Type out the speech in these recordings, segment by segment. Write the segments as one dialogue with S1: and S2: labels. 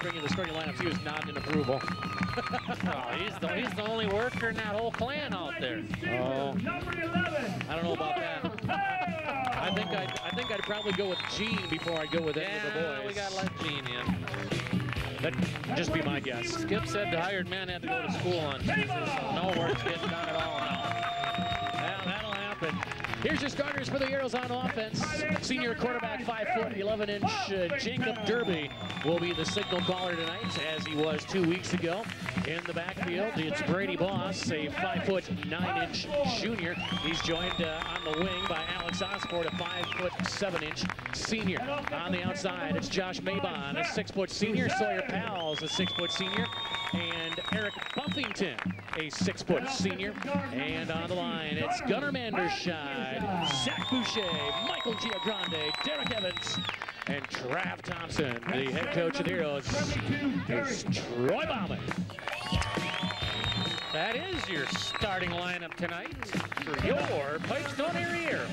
S1: Bringing the starting lineup, he was nodding in approval.
S2: Oh, he's the only worker in that whole clan out there.
S1: Oh, I don't know about that. I think I'd probably go with Gene before I go with any of the boys.
S2: We gotta let Gene in.
S1: That'd just be my guess.
S2: Skip said the hired man had to go to school on Tuesday, so no work's getting done at all now.
S1: Well, that'll happen. Here's your starters for the Arrows on offense. Senior quarterback, 5 foot, 11-inch Jacob Derby will be the signal caller tonight, as he was 2 weeks ago. In the backfield, it's Brady Boss, a 5 foot, 9-inch junior. He's joined on the wing by Alex Osford, a 5 foot, 7-inch senior. On the outside, it's Josh Mabon, a 6 foot senior. Sawyer Powell's a 6 foot senior. And Eric Buffington, a 6 foot senior. And on the line, it's Gunnar Manderscheid, Zach Boucher, Michael Giagrande, Derek Evans, and Trav Thompson. The head coach of the Arrows is Troy Bauman.
S2: That is your starting lineup tonight for your Pipestone area.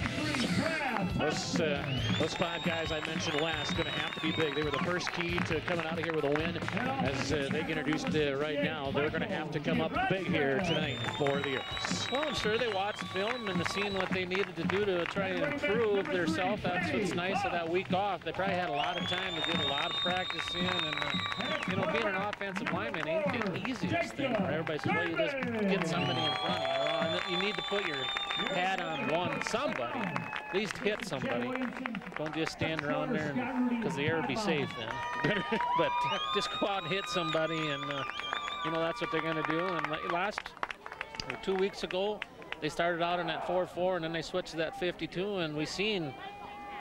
S1: Those 5 guys I mentioned last going to have to be big. They were the first key to coming out of here with a win. As they get introduced right now, they're going to have to come up big here tonight for the Arrows.
S2: Well, I'm sure they watched film and seen what they needed to do to try and improve themselves. That's what's nice of that week off. They probably had a lot of time to get a lot of practice in. And, you know, being an offensive lineman ain't the easiest thing. Everybody says, well, you just get somebody in front of you. Well, you need to put your hat on somebody. At least hit somebody. Don't just stand around there because the air would be safe then. But just go out and hit somebody, and you know, that's what they're going to do. And 2 weeks ago, they started out in that 4-4, and then they switched to that 52, and we seen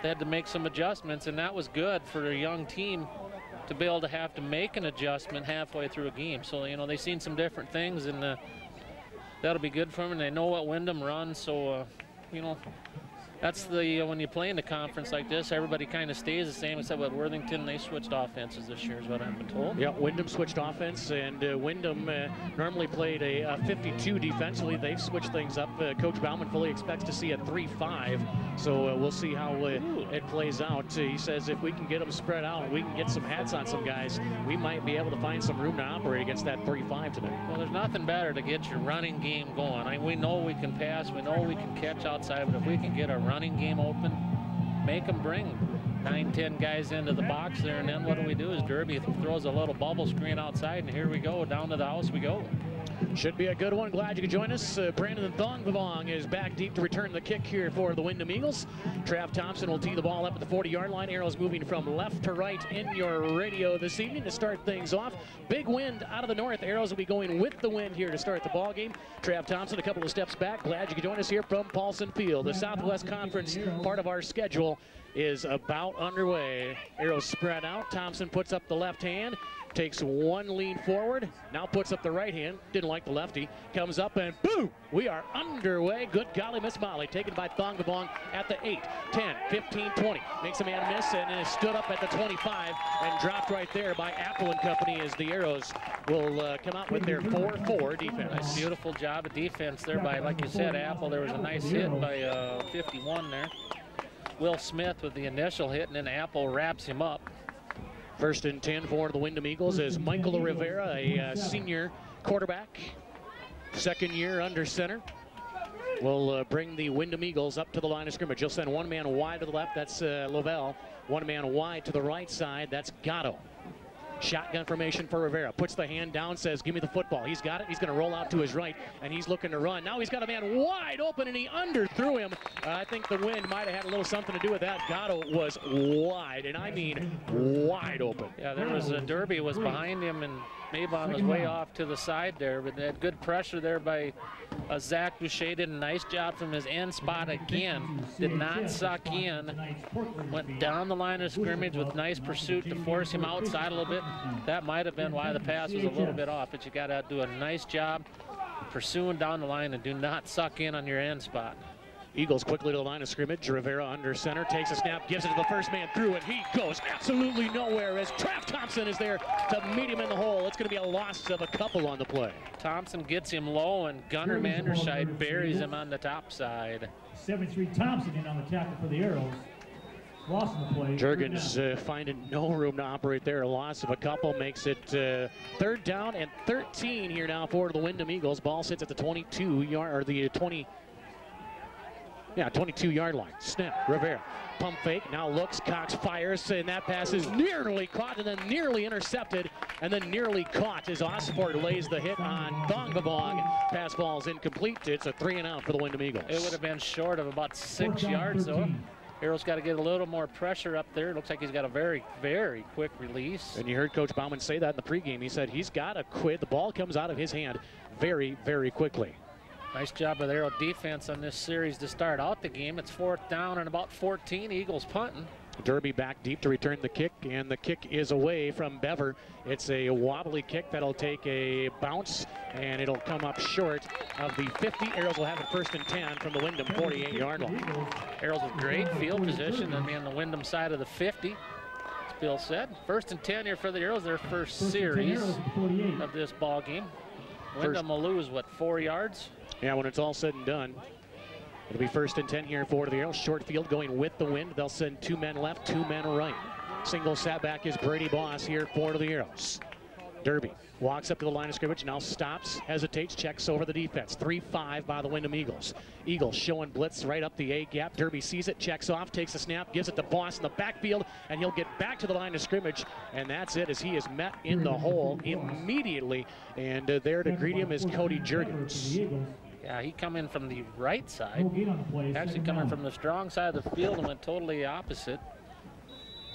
S2: they had to make some adjustments, and that was good for a young team to be able to have to make an adjustment halfway through a game. So, you know, they've seen some different things, and that'll be good for them, and they know what Windom runs, so, you know, that's the, when you play in the conference like this, everybody kind of stays the same, except with Worthington, they switched offenses this year is what I've been told.
S1: Yeah, Windom switched offense, and Windom normally played a 52 defensively. They've switched things up. Coach Bauman fully expects to see a 3-5, so we'll see how it plays out. He says if we can get them spread out, we can get some hats on some guys, we might be able to find some room to operate against that 3-5 tonight.
S2: Well, there's nothing better to get your running game going. We know we can pass, we know we can catch outside, but if we can get our running game open, make them bring 9-10 guys into the box there, and then what do is Derby throws a little bubble screen outside, and here we go, down to the house we go.
S1: Should be a good one. Glad you could join us. Brandon Thongvong is back deep to return the kick here for the Windom Eagles. Trav Thompson will tee the ball up at the 40-yard line. Arrows moving from left to right in your radio this evening to start things off. Big wind out of the north. Arrows will be going with the wind here to start the ball game. Trav Thompson a couple of steps back. Glad you could join us here from Paulson Field. The Southwest Conference part of our schedule is about underway. Arrows spread out. Thompson puts up the left hand. Takes one lean forward, now puts up the right hand, didn't like the lefty, comes up and boom, we are underway. Good golly, Miss Molly, taken by Thongvong at the 8, 10, 15, 20. Makes a man miss and is stood up at the 25 and dropped right there by Apple and Company as the Arrows will come out with their 4-4 defense.
S2: Nice, beautiful job of defense there by, like you said, Apple. There was a nice hit by 51 there. Will Smith with the initial hit, and then Apple wraps him up.
S1: 1st and 10 for the Windom Eagles is Michael Rivera, a senior quarterback, 2nd year under center. Will bring the Windom Eagles up to the line of scrimmage. He'll send one man wide to the left, that's Lavelle. One man wide to the right side, that's Gatto. Shotgun formation for Rivera. Puts the hand down, says, give me the football. He's got it. He's going to roll out to his right, and he's looking to run. Now he's got a man wide open, and he underthrew him. I think the wind might have had a little something to do with that. Gatto was wide, and I mean wide open.
S2: Yeah, there was Derby was behind him, and Mabon was way off to the side there, but they had good pressure there by Zach Boucher. Did a nice job from his end spot again. Did not suck in. Went down the line of scrimmage with nice pursuit to force him outside a little bit. That might have been why the pass was a little bit off, but you got to do a nice job pursuing down the line and do not suck in on your end spot.
S1: Eagles quickly to the line of scrimmage. Rivera under center, takes a snap, gives it to the first man through, and he goes absolutely nowhere as Trav Thompson is there to meet him in the hole. It's going to be a loss of a couple on the play.
S2: Thompson gets him low, and Gunnar Manderscheid buries him on the top side.
S3: 73 Thompson in on the tackle for the Arrows.
S1: Jurgens finding no room to operate there. A loss of a couple makes it 3rd down and 13 here now for the Windom Eagles. Ball sits at the 22-yard or the 22-yard line. Snap, Rivera. Pump fake, now looks, Cox fires, and that pass is nearly caught and then nearly intercepted and then nearly caught as Osford lays the hit on Thongvavong. Pass ball's incomplete. It's a 3-and-out for the Windom Eagles.
S2: It would have been short of about 6 yards, though. Harold's got to get a little more pressure up there. It looks like he's got a very, very quick release.
S1: And you heard Coach Bauman say that in the pregame. He said he's got to quit. The ball comes out of his hand very, very quickly.
S2: Nice job of the Arrow defense on this series to start out the game. It's 4th down and about 14. Eagles punting.
S1: Derby back deep to return the kick, and the kick is away from Bever. It's a wobbly kick that'll take a bounce, and it'll come up short of the 50. Arrows will have it 1st and 10 from the Windom 48-yard line.
S2: Arrows with great field position and on the Windom side of the 50. As Bill said, 1st and 10 here for the Arrows, their first series of this ball game. Windom will lose, what, 4 yards?
S1: Yeah, when it's all said and done, it'll be 1st and 10 here for the Arrows. Short field going with the wind. They'll send 2 men left, 2 men right. Single setback is Brady Boss here for the Arrows. Derby walks up to the line of scrimmage, now stops, hesitates, checks over the defense. 3-5 by the Windom Eagles. Eagles showing blitz right up the A gap. Derby sees it, checks off, takes a snap, gives it to Boss in the backfield, and he'll get back to the line of scrimmage, and that's it as he is met in the hole immediately. And there to greet him is Cody Jurgens.
S2: Yeah, he come in from the right side, actually coming from the strong side of the field and went totally opposite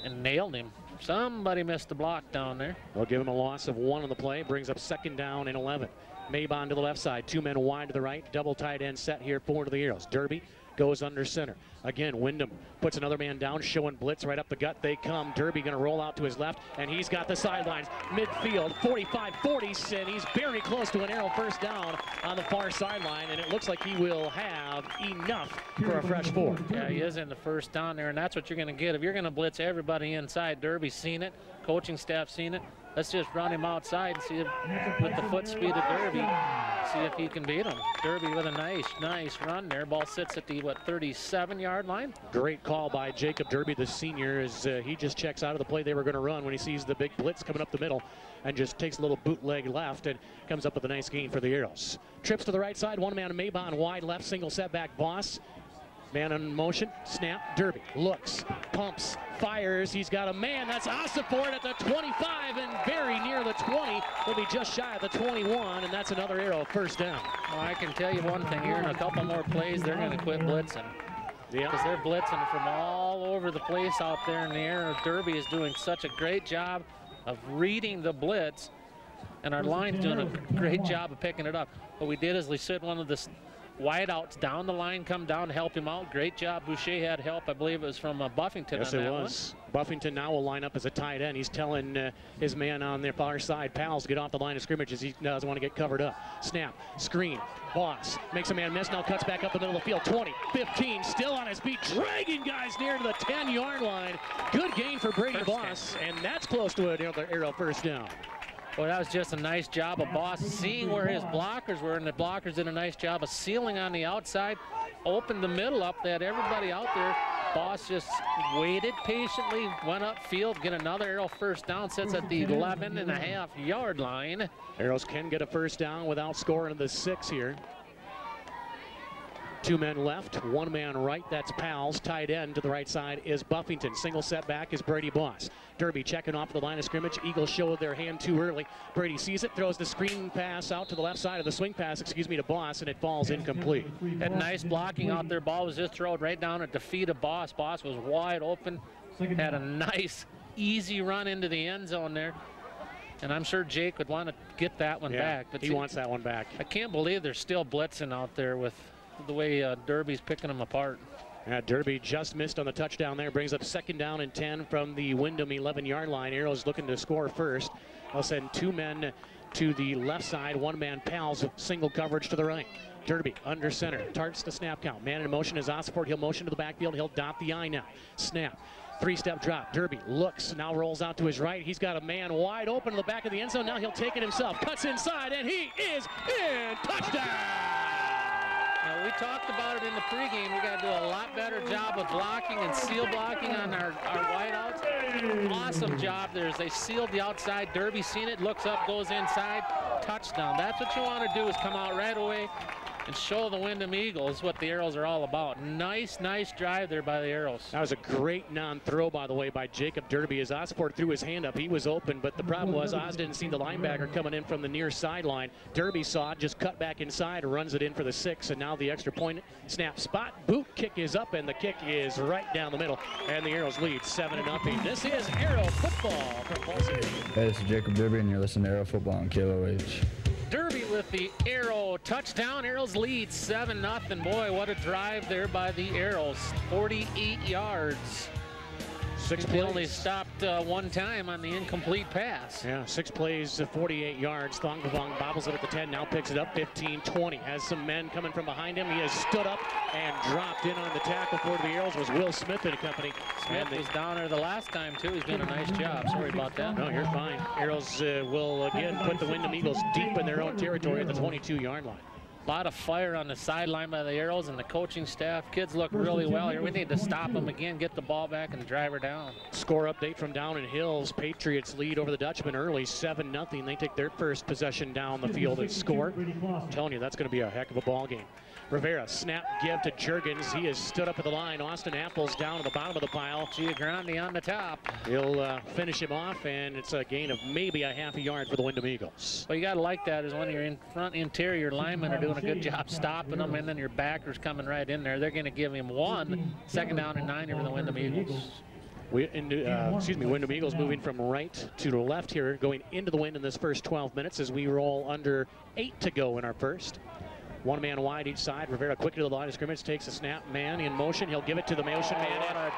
S2: and nailed him. Somebody missed the block down there.
S1: They'll give him a loss of 1 on the play, brings up 2nd down and 11. Mabon to the left side, 2 men wide to the right, double tight end set here for the Arrows. Derby goes under center. Again, Windom puts another man down, showing blitz right up the gut. They come. Derby going to roll out to his left, and he's got the sidelines. Midfield, 45-40, and he's very close to an Arrow 1st down on the far sideline, and it looks like he will have enough for a fresh 4.
S2: Yeah, he is in the 1st down there, and that's what you're going to get. If you're going to blitz everybody inside, Derby's seen it, coaching staff seen it. Let's just run him outside and see if, with the foot speed of Derby, see if he can beat him. Derby with a nice run there. Ball sits at the, 37-yard line?
S1: Great call by Jacob Derby, the senior, as he just checks out of the play they were going to run when he sees the big blitz coming up the middle and just takes a little bootleg left and comes up with a nice gain for the Arrows. Trips to the right side, 1 man Mabon wide left, single setback Boss. Man in motion, snap, Derby looks, pumps, fires. He's got a man. That's Osiford at the 25 and very near the 20. Will be just shy of the 21, and that's another Arrow 1st down.
S2: Well, I can tell you one thing here. In a couple more plays, they're going to quit blitzing.
S1: Yeah,
S2: because they're blitzing from all over the place out there in the air. Derby is doing such a great job of reading the blitz, and our line's doing a great job of picking it up. What we did is we set one of the wideouts down the line, come down to help him out. Great job. Boucher had help. I believe it was from Buffington.
S1: Yes,
S2: on
S1: it
S2: that
S1: was. Buffington now will line up as a tight end. He's telling his man on their far side, pals, get off the line of scrimmage as he doesn't want to get covered up. Snap, screen, Boss makes a man miss, now cuts back up the middle of the field. 20, 15, still on his feet, dragging guys near to the 10-yard line. Good gain for Brady Boss, and that's close to another Arrow 1st down.
S2: Well, that was just a nice job of Boss seeing where his blockers were, and the blockers did a nice job of sealing on the outside, opened the middle up. They had everybody out there. Boss just waited patiently, went upfield, get another Arrow 1st down, sits at the 11.5-yard line.
S1: Arrows can get a 1st down without scoring the 6 here. 2 men left, 1 man right. That's Pals. Tight end to the right side is Buffington. Single setback is Brady Boss. Derby checking off the line of scrimmage. Eagles show their hand too early. Brady sees it, throws the screen pass out to the left side of the swing pass, to Boss, and it falls incomplete.
S2: Had nice blocking out there. Ball was just thrown right down at the feet of Boss. Boss was wide open. Had a nice, easy run into the end zone there. And I'm sure Jake would want to get that one back.
S1: But he wants that one back.
S2: I can't believe they're still blitzing out there with the way Derby's picking them apart.
S1: Yeah, Derby just missed on the touchdown there. Brings up 2nd down and 10 from the Windom 11-yard line. Arrows looking to score first. They'll send 2 men to the left side. 1 man Pals, single coverage to the right. Derby under center, tarts the snap count. Man in motion is Osford. He'll motion to the backfield. He'll dot the I now. Snap. 3-step drop. Derby looks, now rolls out to his right. He's got a man wide open to the back of the end zone. Now he'll take it himself. Cuts inside, and he is in. Touchdown!
S2: Now, we talked about it in the pregame. We got to do a lot better job of blocking and seal blocking on our wideouts. Awesome job there as they sealed the outside. Derby seen it, looks up, goes inside, touchdown. That's what you want to do, is come out right away and show the Windom Eagles what the Arrows are all about. Nice drive there by the Arrows.
S1: That was a great non-throw, by the way, by Jacob Derby. As Osford threw his hand up, he was open, but the problem was Oz didn't see the linebacker coming in from the near sideline. Derby saw it, just cut back inside, runs it in for the 6, and now the extra point snap spot. Boot kick is up, and the kick is right down the middle, and the Arrows lead 7-0. This is Arrow football from Paulson.
S3: Hey, this is Jacob Derby, and you're listening to Arrow Football on KOH.
S1: Derby with the Arrow touchdown. Arrows lead 7-0. Boy, what a drive there by the Arrows. 48 yards. 6 plays. They only stopped one time on the incomplete pass. Yeah, 6 plays, 48 yards. Thongvavong bobbles it at the 10, now picks it up 15-20. Has some men coming from behind him. He has stood up and dropped in on the tackle for the Arrows. Was Will Smith and company.
S2: Smith was down there the last time, too. He's doing a nice job. Sorry about that.
S1: No, you're fine. Arrows will again put the Windom Eagles deep in their own territory at the 22-yard line.
S2: A lot of fire on the sideline by the Arrows and the coaching staff. Kids look really well here. We need to stop them again, get the ball back, and drive her down.
S1: Score update from down in Hills. Patriots lead over the Dutchmen early, 7-0. They take their first possession down the field and score. I'm telling you, that's going to be a heck of a ball game. Rivera, snap give to Juergens. He has stood up at the line. Austin Apples down at the bottom of the pile.
S2: Giagrandi on the top.
S1: He'll finish him off, and it's a gain of maybe a half a yard for the Windom Eagles.
S2: Well, you got to like that is when your in front interior linemen are doing a good job stopping them, and then your backers coming right in there. They're going to give him 1 second down and 9 over the Windom Eagles.
S1: Windom Eagles moving from right to the left here, going into the wind in this first 12 minutes as we roll under 8 to go in our first. 1 man wide each side. Rivera quickly to the line of scrimmage, takes a snap, man in motion. He'll give it to the motion man.
S2: What a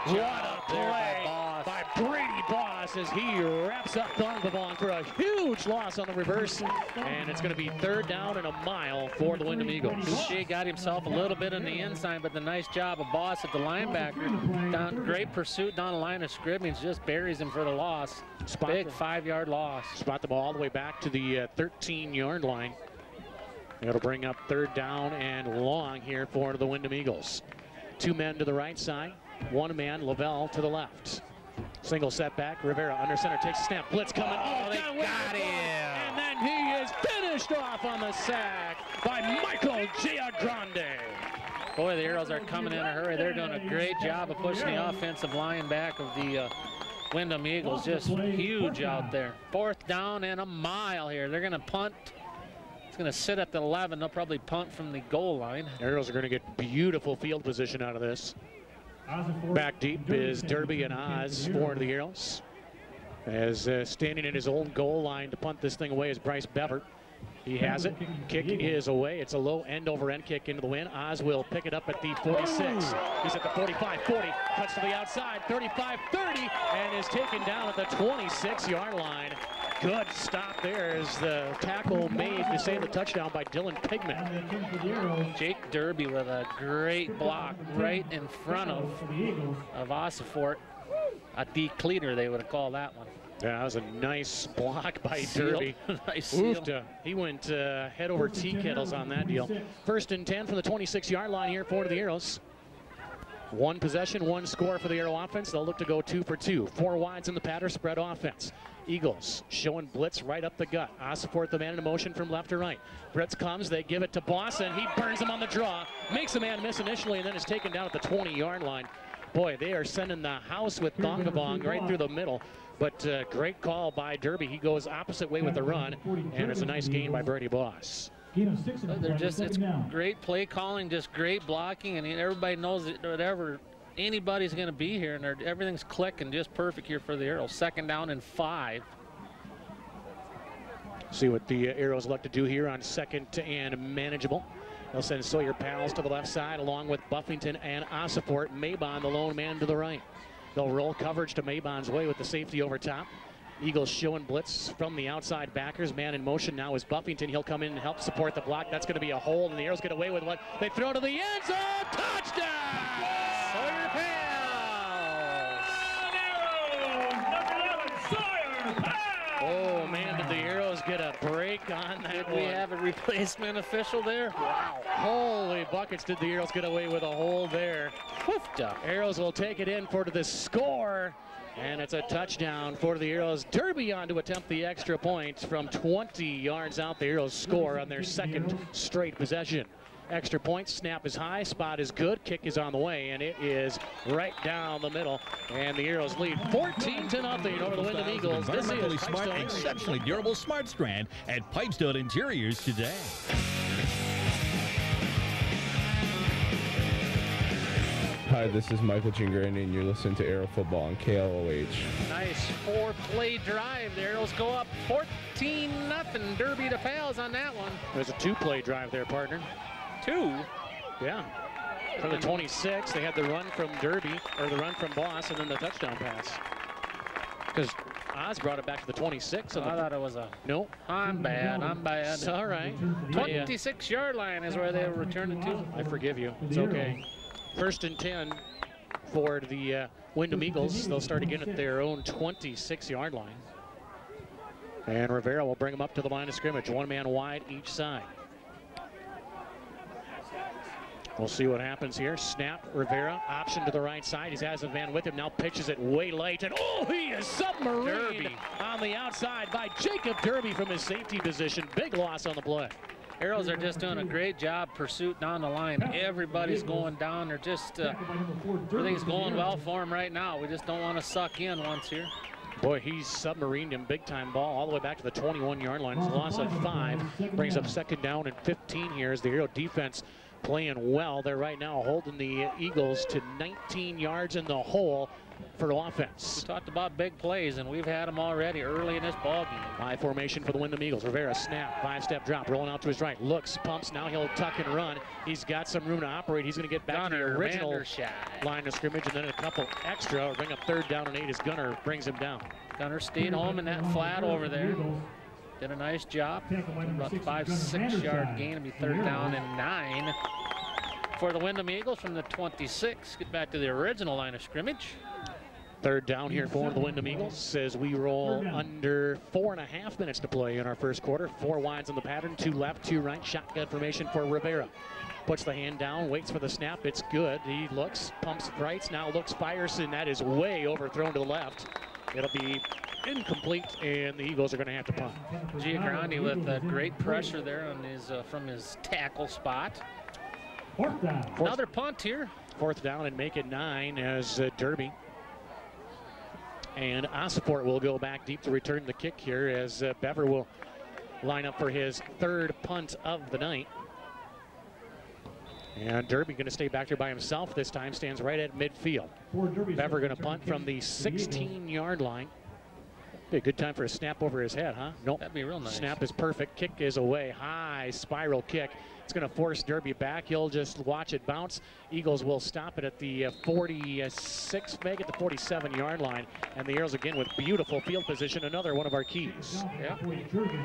S2: play
S1: by Brady Boss as he wraps up Thongvavong for a huge loss on the reverse. And it's going to be 3rd down and a mile for the Windom Eagles.
S2: Boucher got himself a little bit on the inside, but the nice job of Boss at the linebacker. Great pursuit down the line of scrimmage, just buries him for the loss. Big 5-yard loss.
S1: Spot the ball all the way back to the 13-yard line. It'll bring up 3rd down and long here for the Windom Eagles. 2 men to the right side, 1 man, Lavelle, to the left. Single setback, Rivera under center, takes a snap, blitz coming.
S2: Oh, they got him.
S1: And then he is finished off on the sack by Michael Giagrandi.
S2: Boy, the Arrows are coming in a hurry. They're doing a great job of pushing the offensive line back of the Windom Eagles. Just huge out there. 4th down and a mile here. They're going to punt. Going to sit at the 11. They'll probably punt from the goal line.
S1: Arrows are going to get beautiful field position out of this. Back deep is Derby and Oz for the Arrows. As standing in his own goal line to punt this thing away is Bryce Bever. He has it. Kick is away. It's a low end-over-end kick into the wind. Oz will pick it up at the 46. He's at the 45-40. Cuts to the outside. 35-30 and is taken down at the 26-yard line. Good stop there as the tackle made to save the touchdown by Dylan Pigman.
S2: Jake Derby with a great block right in front of Ossifort. A decleater, they would have called that one.
S1: Yeah, that was a nice block by Derby.
S2: Nice
S1: he went head over tea kettles on that deal. 1st and 10 from the 26-yard line here for the Arrows. 1 possession, 1 score for the Arrow offense. They'll look to go 2 for 2. 4 wides in the pattern spread offense. Eagles showing blitz right up the gut. Ossifort the man in motion from left to right. Bretz comes, they give it to Boss, and he burns him on the draw. Makes a man miss initially, and then is taken down at the 20-yard line. Boy, they are sending the house with Thongvavong right through the middle. But great call by Derby. He goes opposite way with the run, and it's a nice gain by Brady Boss.
S2: It's great play calling, just great blocking, and everybody knows that whatever anybody's going to be here, and everything's clicking just perfect here for the Arrows. 2nd down and 5.
S1: See what the Arrows look to do here on 2nd and manageable. They'll send Sawyer Pals to the left side along with Buffington and Ossifort. Maybon, the lone man, to the right. They'll roll coverage to Maybon's way with the safety over top. Eagles showing blitz from the outside backers. Man in motion now is Buffington. He'll come in and help support the block. That's going to be a hold, and the Arrows get away with what they throw to the end zone. Touchdown!
S2: Sawyer Pals!
S1: Oh, man, did the Arrows get a break on that
S2: Did we have a replacement official there? Wow.
S1: Holy buckets, did the Arrows get away with a hold there.
S2: Whooped up.
S1: Arrows will take it in for the score, and it's a touchdown for the Arrows. Derby on to attempt the extra point from 20 yards out. The Arrows score on their second straight possession. Extra point, snap is high, spot is good, kick is on the way, and it is right down the middle. And the Arrows lead 14-0 over the Windom Eagles. This is
S4: Environmentally smart,
S1: Pipestone.
S4: exceptionally durable Smart Strand at Pipestone Interiors today.
S5: Hi, this is Michael Gingrandi, and you're listening to Arrow Football on KLOH.
S2: Nice 4-play drive. The Arrows go up 14-0. Derby to Pals on that one.
S1: There's a 2-play drive there, partner.
S2: 2.
S1: Yeah. From the 26, they had the run from Derby, or the run from Boss, and then the touchdown pass. Because Oz brought it back to the 26.
S2: I thought it was a...
S1: No.
S2: I'm bad.
S1: It's all right.
S2: 26-yard line is where they will return it to.
S1: I forgive you. It's okay. 1st and 10 for the Windom Eagles. They'll start again at their own 26-yard line. And Rivera will bring them up to the line of scrimmage. One man wide each side. We'll see what happens here. Snap, Rivera, option to the right side. He has a man with him, now pitches it way late. And oh, he is submarined on the outside by Jacob Derby from his safety position. Big loss on the play.
S2: Arrows are just doing a great job pursuit down the line. Everybody's going down. They're just, everything's going well for them right now. We just don't want to suck in once here.
S1: Boy, he's submarined him big time ball all the way back to the 21-yard line. It's a loss of 5. Brings up 2nd down and 15 here as the Arrow defense playing well. They're right now holding the Eagles to 19 yards in the hole for offense.
S2: We talked about big plays, and we've had them already early in this ball game.
S1: High formation for the Windom Eagles. Rivera snap, 5-step drop, rolling out to his right. Looks, pumps, now he'll tuck and run. He's got some room to operate. He's going to get back to the original line of scrimmage, and then a couple extra. Bring up 3rd down and 8 as Gunner brings him down.
S2: Gunner stayed home in that flat over there. Did a nice job. About 5-6 yard gain. It'll be 3rd down and 9 for the Windom Eagles from the 26. Get back to the original line of scrimmage.
S1: 3rd down here for the Windom Eagles as we roll under 4.5 minutes to play in our first quarter. 4 wides on the pattern, 2 left, 2 right. Shotgun formation for Rivera. Puts the hand down, waits for the snap. It's good. He looks, pumps right, now looks, fires, and that is way overthrown to the left. It'll be incomplete, and the Eagles are going to have to punt.
S2: Giagrandi with great pressure there on his from his tackle spot. Another punt here.
S1: 4th down and make it 9 as Derby and Osiport will go back deep to return the kick here as Bever will line up for his 3rd punt of the night. And Derby going to stay back there by himself this time, stands right at midfield. Bever going to punt from the 16-yard line. Be a good time for a snap over his head, huh? Nope.
S2: That'd be real nice.
S1: Snap is perfect. Kick is away. High spiral kick. It's going to force Derby back. He'll just watch it bounce. Eagles will stop it at the 46, make it the 47-yard line. And the Arrows again with beautiful field position. Another one of our keys.
S2: Yeah.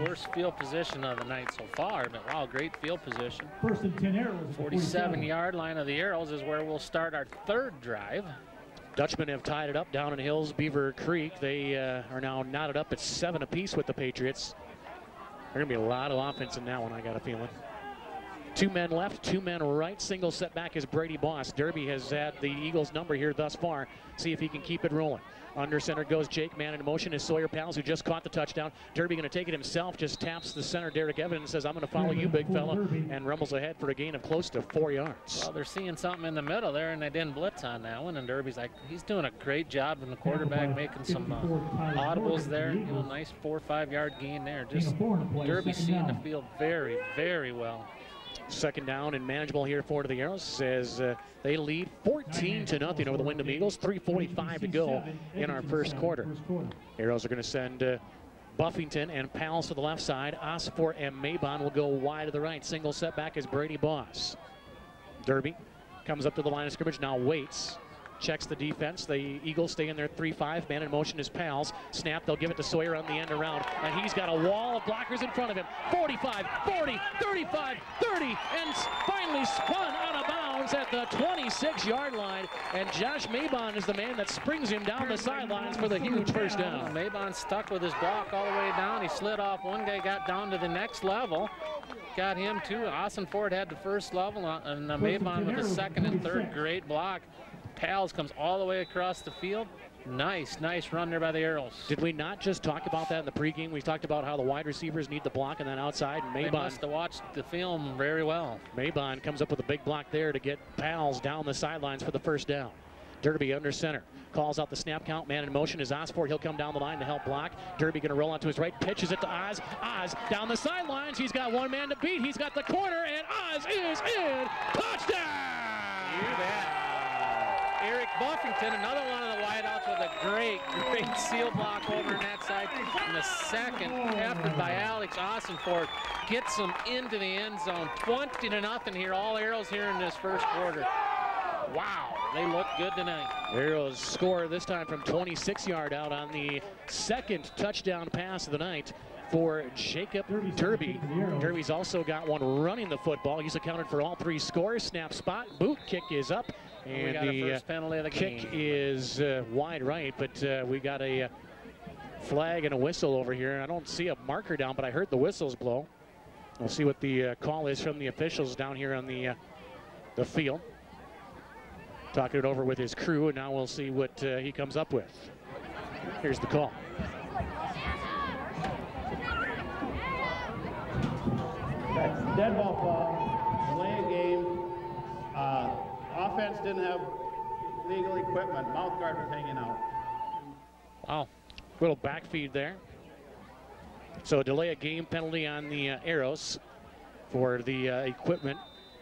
S2: Worst field position of the night so far, but wow, great field position. 47-yard line of the Arrows is where we'll start our 3rd drive.
S1: Dutchmen have tied it up down in Hills, Beaver Creek. They are now knotted up at 7 apiece with the Patriots. There's going to be a lot of offense in that one, I got a feeling. 2 men left, 2 men right. Single setback is Brady Boss. Derby has had the Eagles number here thus far. See if he can keep it rolling. Under center goes Jake, man in motion is Sawyer Pals, who just caught the touchdown. Derby going to take it himself, just taps the center Derek Evans and says, I'm going to follow you, big fella, and rumbles ahead for a gain of close to 4 yards.
S2: Well, they're seeing something in the middle there, and they didn't blitz on that one, and Derby's like, he's doing a great job in the quarterback, making some audibles there. You know, nice 4 or 5 yard gain there. Just Derby seeing the field very, very well.
S1: 2nd down and manageable here for the Arrows as they lead 14-0 over the Windom Eagles. 3:45 to go in our first quarter. Arrows are going to send Buffington and Pals to the left side. Osiport and Mabon will go wide to the right. Single setback is Brady Boss. Derby comes up to the line of scrimmage, now waits. checks the defense. The Eagles stay in their 3-5. Man in motion is Pals. Snap, they'll give it to Sawyer on the end around. And he's got a wall of blockers in front of him. 45, 40, 35, 30, and finally spun out of bounds at the 26-yard line. And Josh Mabon is the man that springs him down the sidelines for the huge first down.
S2: Mabon stuck with his block all the way down. He slid off. One guy got down to the next level. Got him too. Austin Ford had the first level, and Mabon with the second and third. Great block. Pals comes all the way across the field. Nice run there by the Arrows.
S1: Did we not just talk about that in the pregame? We talked about how the wide receivers need the block on that outside. And
S2: They must have watched the film very well.
S1: Mabon comes up with a big block there to get Pals down the sidelines for the first down. Derby under center. Calls out the snap count. Man in motion is Osford. He'll come down the line to help block. Derby going to roll out to his right. Pitches it to Oz. Oz down the sidelines. He's got one man to beat. He's got the corner, and Oz is in. Touchdown!
S2: You bet. Eric Buffington, another one of the wideouts with a great seal block over on that side. And the second effort by Alex Ossenford gets them into the end zone. 20-0 here. All Arrows here in this first quarter. Wow, they look good tonight.
S1: Arrows score this time from 26-yard out on the second touchdown pass of the night for Jacob Derby. Derby's also got one running the football. He's accounted for all three scores. Snap spot, boot kick is up, and
S2: the first penalty of the
S1: kick
S2: game
S1: is wide right, but we got a flag and a whistle over here. I don't see a marker down, but I heard the whistles blow. We'll see what the call is from the officials down here on the field. Talking it over with his crew, and now we'll see what he comes up with. Here's the call.
S6: That's dead ball call, delay of game. Offense didn't have legal equipment. Mouth guard was hanging out.
S1: Wow, little back feed there. So a delay of game penalty on the Arrows for the equipment.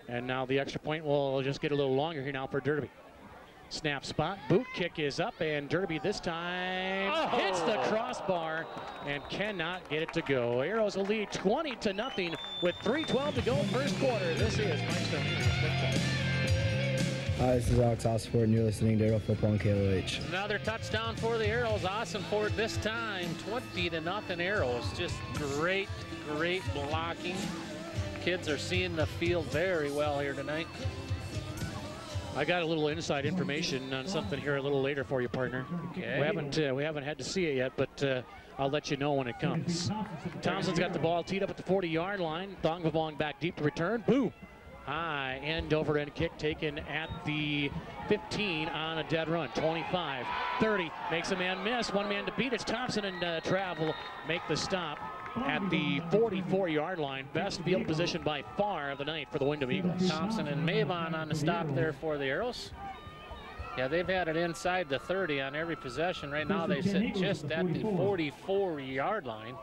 S1: And now the extra point will just get a little longer here now for Derby. Snap spot, boot kick is up, and Derby this time hits the crossbar and cannot get it to go. Arrows will lead 20-0 with 3:12 to go first quarter. This is Pipestone.
S3: Hi, this is Alex Osford, and you're listening to Arrow Football on KOH.
S2: Another touchdown for the Arrows. Awesome Ford this time. 20-0 Arrows. Just great blocking. Kids are seeing the field very well here tonight.
S1: I got a little inside information on something here a little later for you, partner.
S2: Okay.
S1: We haven't had to see it yet, but I'll let you know when it comes. Thompson's got the ball teed up at the 40-yard line. Thongvavong back deep to return. Boom! High end over end kick taken at the 15 on a dead run. 25, 30, makes a man miss. One man to beat. It's Thompson and Travel make the stop at the 44-yard line. Best field position by far of the night for the Windom Eagles.
S2: Thompson and Mabon on the stop there for the Arrows. Yeah, they've had it inside the 30 on every possession. Right now they sit just at the 44-yard line.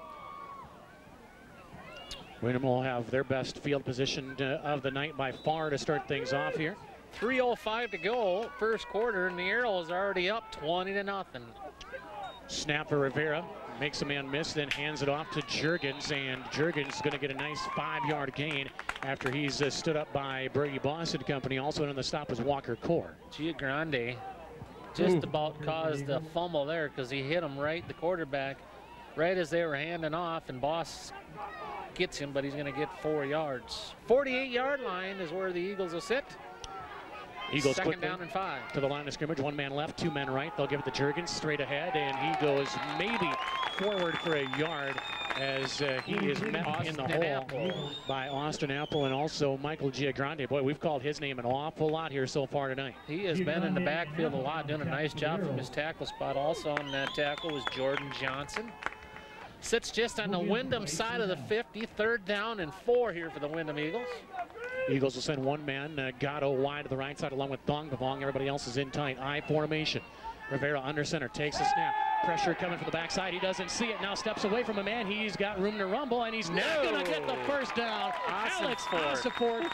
S1: Windom will have their best field position of the night by far to start things off here.
S2: 3:05 to go, first quarter, and the Arrows are already up 20-0.
S1: Snap for Rivera. Makes a man miss, then hands it off to Juergens, and Juergens is going to get a nice 5-yard gain after he's stood up by Brady Boston Company. Also on the stop was Walker Core.
S2: Giagrande just about caused a fumble there because he hit him right, the quarterback, right as they were handing off, and Boss gets him, but he's going to get 4 yards. 48-yard line is where the Eagles will sit.
S1: Eagles
S2: second down and 5.
S1: To the line of scrimmage, 1 man left, 2 men right. They'll give it to Juergens straight ahead, and he goes maybe forward for a yard as he is met in the hole by Austin Apple and also Michael Giagrande. Boy, we've called his name an awful lot here so far tonight.
S2: He has been in the backfield a lot, doing a nice job from his tackle spot. Also on that tackle was Jordan Johnson. Sits just on the Windom side of the 50. 3rd down and 4 here for the Windom Eagles.
S1: Eagles will send 1 man, Gatto wide to the right side along with Thongvavong. Everybody else is in tight. I formation. Rivera under center, takes a snap. Pressure coming from the backside. He doesn't see it. Now steps away from a man. He's got room to rumble, and he's not going to get the first down. Alex Osford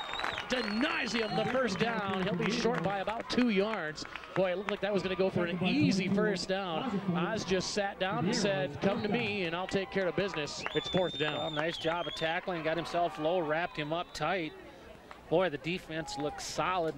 S1: denies him the first down. He'll be short by about 2 yards. Boy, it looked like that was going to go for an easy first down. Oz just sat down and said, come to me, and I'll take care of business. It's 4th down.
S2: Well, nice job of tackling. Got himself low, wrapped him up tight. Boy, the defense looks solid,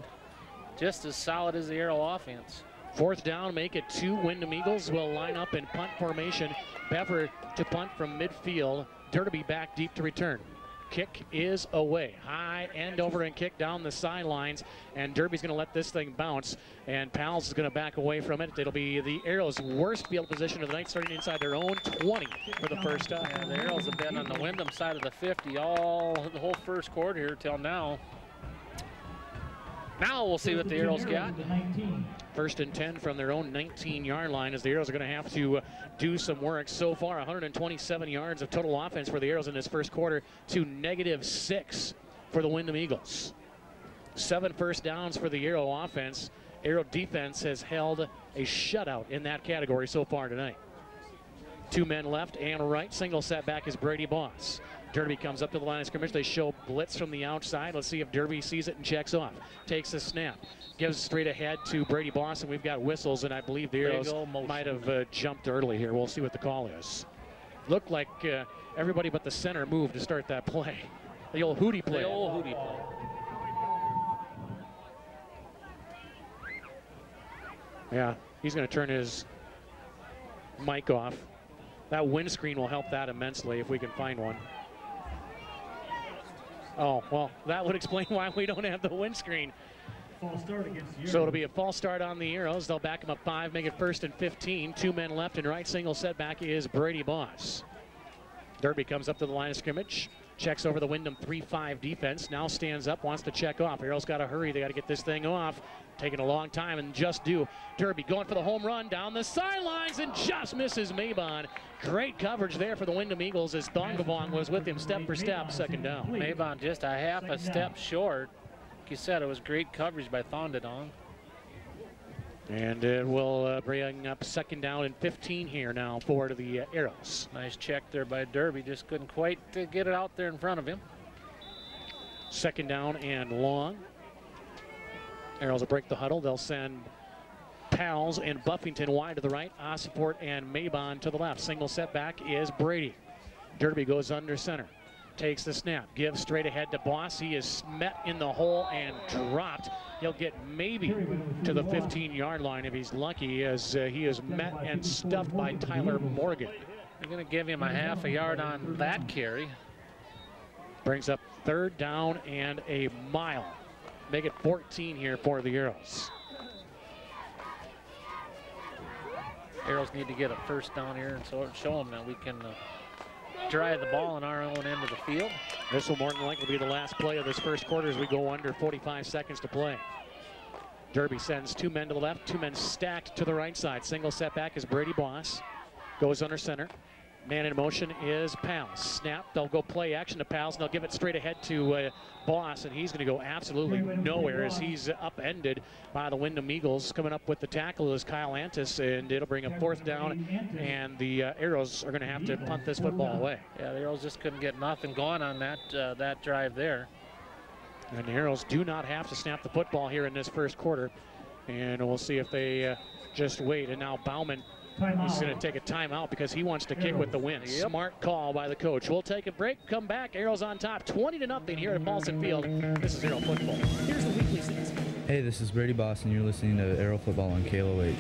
S2: just as solid as the Arrow offense.
S1: 4th down, make it 2. Windom Eagles will line up in punt formation. Bever to punt from midfield. Derby back deep to return. Kick is away. High end over and kick down the sidelines. And Derby's going to let this thing bounce. And Pals is going to back away from it. It'll be the Arrows' worst field position of the night, starting inside their own 20 for the first time.
S2: Yeah, the Arrows have been on the Windom side of the 50 the whole first quarter here till now. Now we'll see what the Arrows got.
S1: 1st and 10 from their own 19-yard line, as the Arrows are going to have to do some work. So far, 127 yards of total offense for the Arrows in this first quarter to -6 for the Windom Eagles. 7 first downs for the Arrow offense. Arrow defense has held a shutout in that category so far tonight. 2 men left and right. Single setback is Brady Boss. Derby comes up to the line of scrimmage. They show blitz from the outside. Let's see if Derby sees it and checks off. Takes a snap. Gives straight ahead to Brady Boss, and we've got whistles, and I believe the Arrows might have jumped early here. We'll see what the call is. Looked like everybody but the center moved to start that play. The old hootie play.
S2: The old hootie play.
S1: Yeah, he's going to turn his mic off. That windscreen will help that immensely if we can find one. Oh, well, that would explain why we don't have the windscreen.
S6: False start against the Arrows.
S1: So it'll be a false start on the Arrows. They'll back them up 5, make it 1st and 15. 2 men left and right. Single setback is Brady Boss. Derby comes up to the line of scrimmage. Checks over the Windom 3-5 defense. Now stands up, wants to check off. Arrows got to hurry. They got to get this thing off. Taking a long time and just do. Derby going for the home run down the sidelines and just misses Mabon. Great coverage there for the Windom Eagles as Thongavong was with him step for step, 2nd down.
S2: Mabon just a half a step short. Like you said, it was great coverage by Thongavong.
S1: And it will bring up 2nd down and 15 here now for the Arrows.
S2: Nice check there by Derby. Just couldn't quite get it out there in front of him.
S1: 2nd down and long. Arrows will break the huddle. They'll send Pals and Buffington wide to the right. Ossiport and Mabon to the left. Single setback is Brady. Derby goes under center. Takes the snap. Gives straight ahead to Boss. He is met in the hole and dropped. He'll get maybe to the 15-yard line if he's lucky, as he is met and stuffed by Tyler Morgan.
S2: You're going to give him a half a yard on that carry.
S1: Brings up 3rd down and a mile. Make it 14 here for the Arrows.
S2: Arrows need to get a 1st down here and so show them that we can drive the ball on our own end of the field.
S1: This will more than likely be the last play of this first quarter as we go under 45 seconds to play. Derby sends 2 men to the left, 2 men stacked to the right side. Single setback is Brady Boss. Goes under center. Man in motion is Pals. Snap, they'll go play action to Pals, and they'll give it straight ahead to Boss, and he's going to go absolutely nowhere as he's upended by the Windom Eagles. Coming up with the tackle is Kyle Antis, and it'll bring a 4th down, and the Arrows are going to have to punt this football away.
S2: Yeah, the Arrows just couldn't get nothing going on that drive there.
S1: And the Arrows do not have to snap the football here in this first quarter, and we'll see if they just wait. And now Bauman, he's going to take a timeout because he wants to kick with the win.
S2: Yep.
S1: Smart call by the coach. We'll take a break, come back. Arrows on top, 20-0 here at Paulson Field. This is Arrow Football. Here's the weekly stats.
S3: Hey, this is Brady Boss, and you're listening to Arrow Football on KLOH.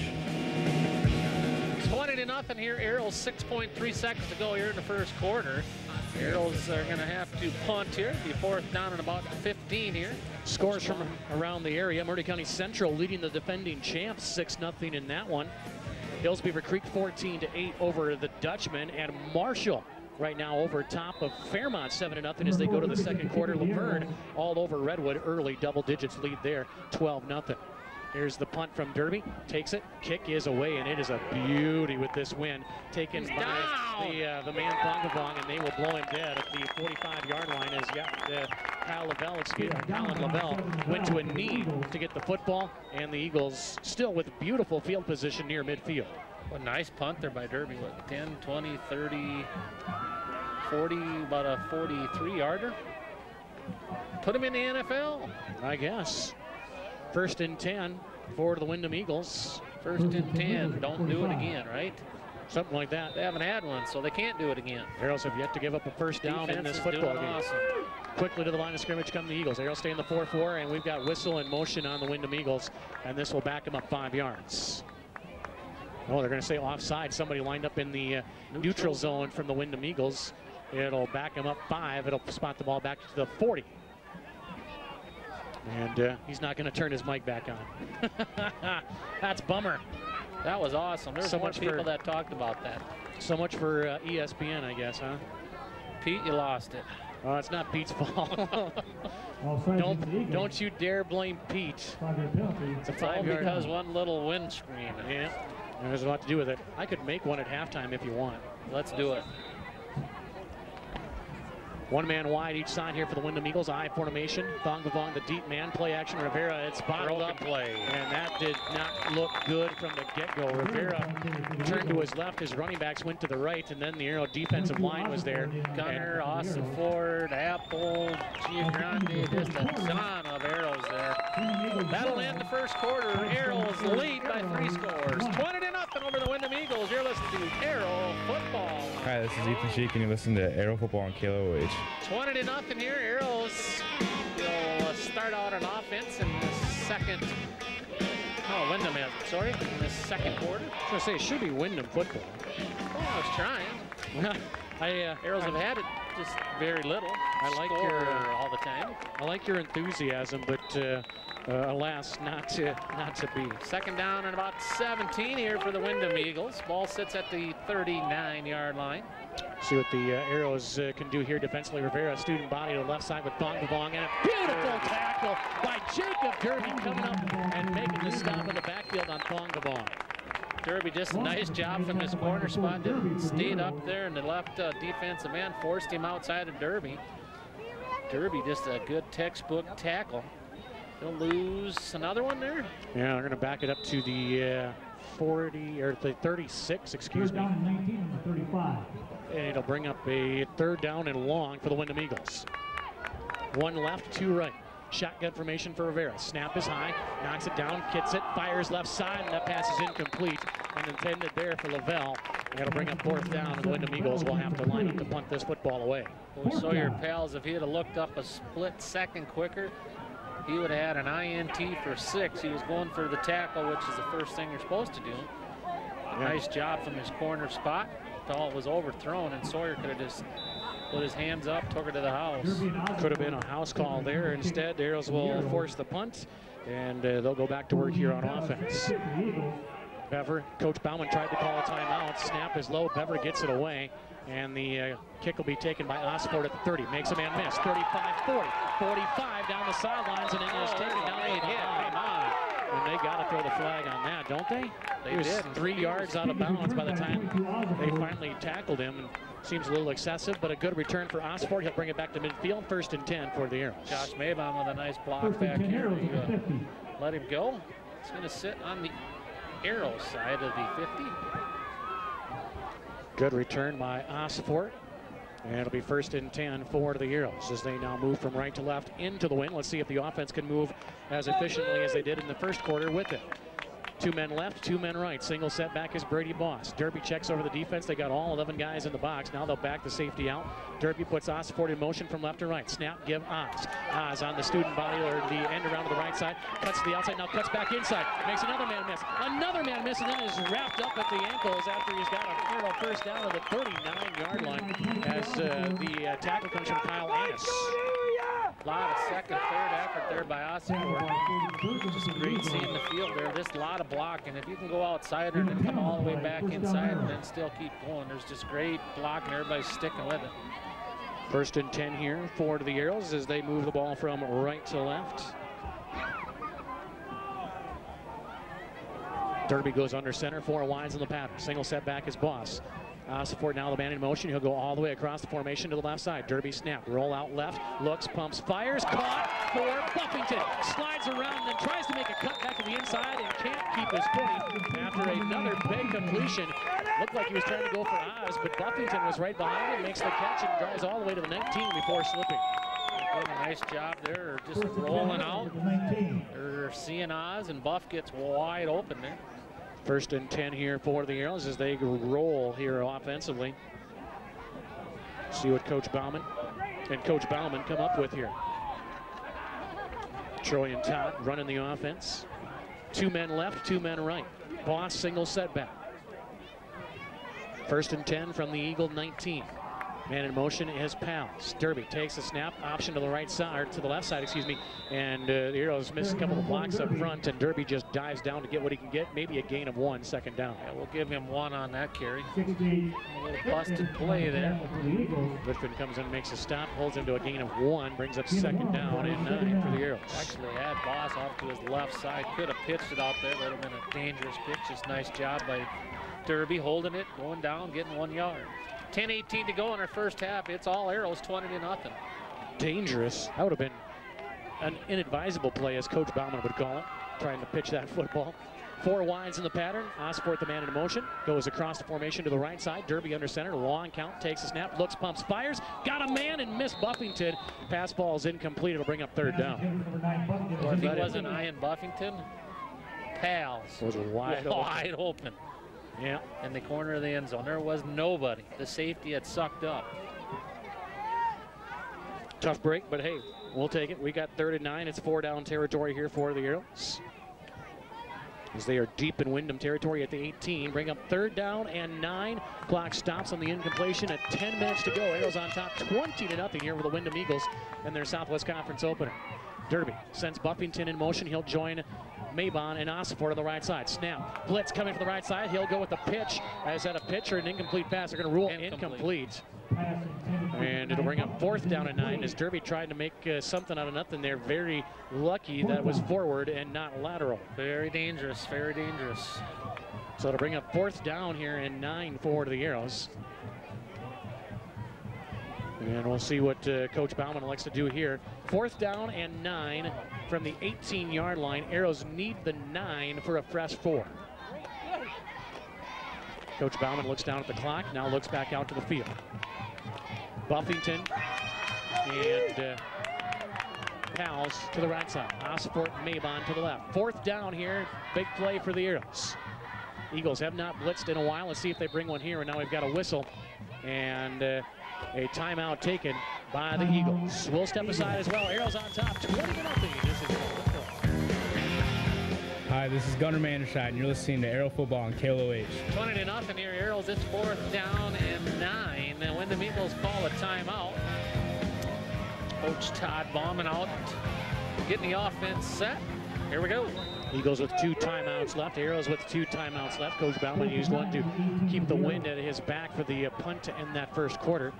S2: 20-0 here. Arrows 6.3 seconds to go here in the first quarter. Arrows are going to have to punt here. Be 4th down and about 15 here.
S1: Scores from around the area. Murray County Central leading the defending champs 6-0 in that one. Hillsbeaver Creek 14-8 over the Dutchman, and Marshall right now over top of Fairmont 7-0 as they go to the second quarter. Laverne all over Redwood, early double digits lead there, 12-0. Here's the punt from Derby, takes it, kick is away, and it is a beauty with this win. Taken by the man Thongavong, and they will blow him dead at the 45-yard line as Colin Lavelle went to a knee to get the football, and the Eagles still with beautiful field position near midfield.
S2: A nice punt there by Derby. What, 10, 20, 30, 40, about a 43-yarder? Put him in the NFL.
S1: I guess. 1st and 10 for the Windom Eagles.
S2: 1st and 10. Don't do it again, right?
S1: Something like that.
S2: They haven't had one, so they can't do it again.
S1: Arrows have yet to give up a 1st down in this
S2: Defense is
S1: football
S2: doing
S1: game.
S2: awesome.
S1: quickly to the line of scrimmage come the Eagles. They'll stay in the 4-4, and we've got whistle in motion on the Windom Eagles, and this will back them up 5 yards. Oh, they're going to say offside. Somebody lined up in the neutral zone from the Windom Eagles. It'll back them up 5. It'll spot the ball back to the 40. And he's not going to turn his mic back on. That's bummer.
S2: That was awesome. There's
S1: So
S2: more
S1: much
S2: people
S1: for-
S2: that talked about that.
S1: So much for ESPN, I guess, huh?
S2: Pete, you lost it.
S1: Oh, it's not Pete's fault. Don't you dare blame Pete. It's a
S2: It's all
S1: 5-yard.
S2: because one little windscreen.
S1: Yeah, there's a lot to do with it. I could make one at halftime if you want.
S2: Let's do it.
S1: 1 man wide each side here for the Windom Eagles. I formation. Thongavong, the deep man. Play action. Rivera, it's bottled up.
S2: Play.
S1: And that did not look good from the get-go. Rivera turned to his left. His running backs went to the right. And then the Arrow defensive line was there.
S2: Gunner, Austin Ford, Apple, Giagrande, just a ton of Arrows there. That'll end the first quarter. Arrows lead by 3 scores. 20-0 over the Windom Eagles. You're listening to Arrow Football.
S3: Hi, this is Ethan Sheik, and you listen to Aero Football on KOH.
S2: 20-0 here. Arrows will start out on offense in the second. Oh, Windom has it, sorry. In the second quarter.
S1: I was going to say, it should be Windom football.
S2: Oh, I was trying. Arrows have had it just very little.
S1: I like
S2: Score
S1: your
S2: all the time.
S1: I like your enthusiasm, but alas, not to be.
S2: Second down and about 17 here for the Windom Eagles. Ball sits at the 39-yard line.
S1: See what the Arrows can do here defensively. Rivera, student body to the left side with Thongavong, and a beautiful tackle by Jacob Derby coming up and making the stop in the backfield on Thongavong.
S2: Derby just a nice job from his corner spot. Stayed up there, and the left defensive end forced him outside of Derby. Derby just a good textbook tackle. He'll lose another one there.
S1: Yeah, they're going to back it up to the 40 or the 36, excuse me. And it'll bring up a 3rd down and long for the Windom Eagles. 1 left, 2 right. Shotgun formation for Rivera. Snap is high, knocks it down, kicks it, fires left side, and that pass is incomplete and intended there for Lavelle. And it'll bring up 4th down, and the Windom Eagles will have to line up to punt this football away.
S2: Boy, Sawyer Pals, if he had looked up a split second quicker, he would have had an INT for 6. He was going for the tackle, which is the first thing you're supposed to do. Nice job from his corner spot. Ball was overthrown, and Sawyer could have just put his hands up, took her to the house.
S1: Could have been a house call there. Instead, the Arrows will force the punt, and they'll go back to work here on offense. Bever, Coach Bauman tried to call a timeout. Snap is low. Bever gets it away, and the kick will be taken by Osford at the 30. Makes a man miss. 35, 40, 45 down the sidelines, and it is taken down the line. And they got to throw the flag on that, don't they? He was 3 yards out of bounds by the time they finally tackled him. And seems a little excessive, but a good return for Osford. He'll bring it back to midfield. 1st and 10 for the Arrows.
S2: Josh Maybaum with a nice block back here. Let him go. It's going to sit on the Arrows side of the 50.
S1: Good return by Osford. And it'll be 1st and 10 for the Arrows as they now move from right to left into the wing. Let's see if the offense can move as efficiently as they did in the first quarter with it. 2 men left, 2 men right. Single setback is Brady Boss. Derby checks over the defense. They got all 11 guys in the box. Now they'll back the safety out. Derby puts Osford in motion from left to right. Snap, give Oz. Oz on the student body or the end around to the right side. Cuts to the outside, now cuts back inside. Makes another man miss. Another man miss, and then is wrapped up at the ankles after he's got a Arrow 1st down at the 39-yard line as the tackle comes from Kyle Annis.
S2: A lot of second, 3rd effort there by Osford. Just great seeing the field there. Just a lot of blocking. If you can go outside and then come all the way back inside and then still keep going, there's just great blocking. Everybody's sticking with it.
S1: 1st and 10 here for the Arrows as they move the ball from right to left. Derby goes under center, 4 wides in the pattern. Single setback is Boss. Support now the man in motion. He'll go all the way across the formation to the left side. Derby snap, roll out left, looks, pumps, fires, caught for Buffington. Slides around and tries to make a cut back to the inside and can't keep his footing after another big completion. Looked like he was trying to go for Oz, but Buffington was right behind him, makes the catch and drives all the way to the 19 before slipping.
S2: Doing a nice job there, just rolling out. They're seeing Oz, and Buff gets wide open there.
S1: 1st and 10 here for the Arrows as they roll here offensively. See what Coach Bauman and Coach Bauman come up with here. Troy and Todd running the offense. 2 men left, 2 men right. Boss single setback. 1st and 10 from the Eagle 19. Man in motion is Pals. Derby takes a snap, option to the right side, or to the left side, excuse me. And the Arrows miss a couple of blocks up front, and Derby just dives down to get what he can get. Maybe a gain of 1, 2nd down.
S2: Yeah, we'll give him 1 on that carry. A little busted play there.
S1: Richmond comes in and makes a stop, holds him to a gain of 1, brings up 2nd down and 9 for the Arrows.
S2: Actually had Boss off to his left side. Could have pitched it out there. That would have been a dangerous pitch. Just nice job by Derby holding it, going down, getting 1 yard. 10:18 to go in our first half. It's all Arrows, 20-0.
S1: Dangerous. That would have been an inadvisable play, as Coach Bauman would call it, trying to pitch that football. 4 wides in the pattern. Osborne, the man in motion, goes across the formation to the right side. Derby under center, long count, takes a snap, looks, pumps, fires, got a man and missed Buffington. Pass ball is incomplete. It'll bring up 3rd down.
S2: Or if he wasn't eyeing Buffington, Pals
S1: was wide
S2: open.
S1: Yeah.
S2: In the corner of the end zone. There was nobody. The safety had sucked up.
S1: Tough break, but hey, we'll take it. We got 3rd and 9. It's 4 down territory here for the Arrows, as they are deep in Windom territory at the 18. Bring up 3rd down and 9. Clock stops on the incompletion at 10 minutes to go. Arrows on top 20-0 here with the Windom Eagles and their Southwest Conference opener. Derby sends Buffington in motion. He'll join Maybon and Osiport on the right side. Snap. Blitz coming from the right side. He'll go with the pitch. Is that a pitch or an incomplete pass? They're going to rule incomplete. And it'll bring up 4th down and 9 as Derby tried to make something out of nothing. They're very lucky that it was forward and not lateral.
S2: Very dangerous, very dangerous.
S1: So it'll bring up 4th down here and 9 for the Arrows. And we'll see what Coach Bauman likes to do here. 4th down and 9 from the 18-yard line. Arrows need the 9 for a fresh 4. Coach Bauman looks down at the clock, now looks back out to the field. Buffington and Pals to the right side. Osiport and Maybon to the left. 4th down here, big play for the Arrows. Eagles have not blitzed in a while. Let's see if they bring one here, and now we've got a whistle. And a timeout taken by the Eagles. We'll step aside as well. Arrows on top, 20-0. This is
S7: Hi, this is Gunnar Manderscheid, and you're listening to Arrow Football on KLOH.
S2: 20-0 here, Arrows. It's 4th down and 9. And when the Eagles call a timeout, Coach Todd bombing out, getting the offense set. Here we go.
S1: Eagles with 2 timeouts left. Arrows with 2 timeouts left. Coach Bauman used one to keep the wind at his back for the punt to end that first quarter.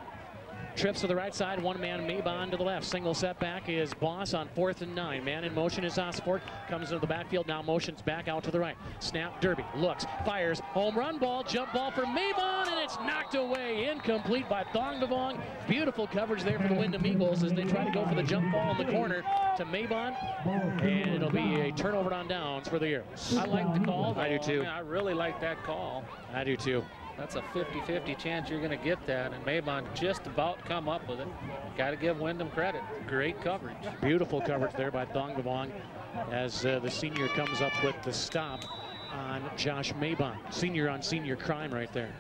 S1: Trips to the right side, 1 man Maybon to the left. Single setback is Boss on 4th and 9. Man in motion is Osiport. Comes into the backfield, now motions back out to the right. Snap, Derby, looks, fires, home run ball, jump ball for Maybon, and it's knocked away. Incomplete by Thong Devong. Beautiful coverage there for the Windom Eagles as they try to go for the jump ball in the corner to Maybon. And it'll be a turnover on downs for the Arrows.
S2: I like the call.
S1: I do too.
S2: I really like that call.
S1: I do too.
S2: That's a 50-50 chance you're going to get that, and Maybon just about come up with it. Got to give Windom credit. Great coverage.
S1: Beautiful coverage there by Thong Devong as the senior comes up with the stop on Josh Maybon. Senior on senior crime right there.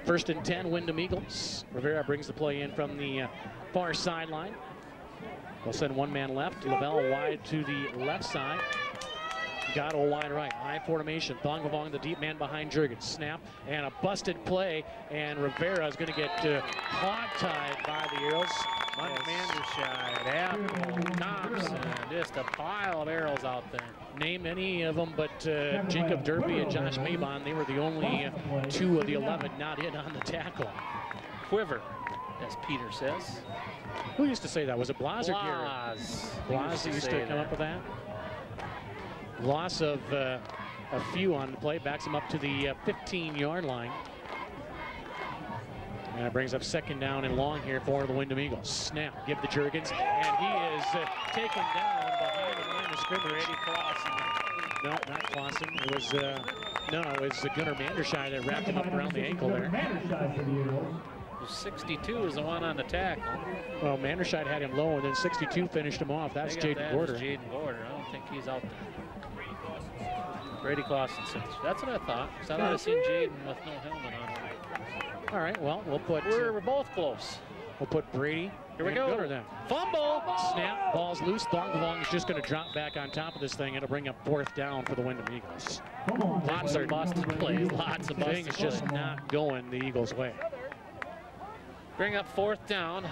S1: 1st and 10, Windom Eagles. Rivera brings the play in from the far sideline. They'll send 1 man left. Lavelle wide to the left side. Gatto wide right, high formation. Thong Devong, the deep man behind Jurgens. Snap and a busted play, and Rivera is going to get hog-tied by the Arrows.
S2: Manderscheid, Apple, Thompson, just a pile of Arrows out there.
S1: Name any of them but Jacob Derby and Josh Maybon. They were the only 2 of the 11 not in on the tackle.
S2: Quiver, as Peter says.
S1: Who used to say that? Was it Blas or Garrett?
S2: Blas
S1: used to come up with that. Loss of a few on the play, backs him up to the 15-yard line. And it brings up 2nd down and long here for the Windom Eagles. Snap, give the Jurgens, and he is taken down behind the line of scrimmage. No, not Clausen. It was it was Gunnar Manderscheid that wrapped him up around the ankle there.
S2: 62 is the one on the tackle.
S1: Well, Manderscheid had him low, and then 62 finished him off. That's Jaden Gorder.
S2: Jaden Gorder. I don't think he's out there. Brady Clausen says. That's what I thought. Because I thought I seen Jaden with no helmet on.
S1: All right, well, we'll put...
S2: We're both close.
S1: We'll put Brady.
S2: Here we go.
S1: Gooder then.
S2: Fumble.
S1: Snap, ball's loose. Thongvong is just going to drop back on top of this thing. It'll bring up 4th down for the Windom Eagles.
S2: Lots of busted plays. Lots of busted plays.
S1: Things just not going the Eagles' way.
S2: Bring up 4th down.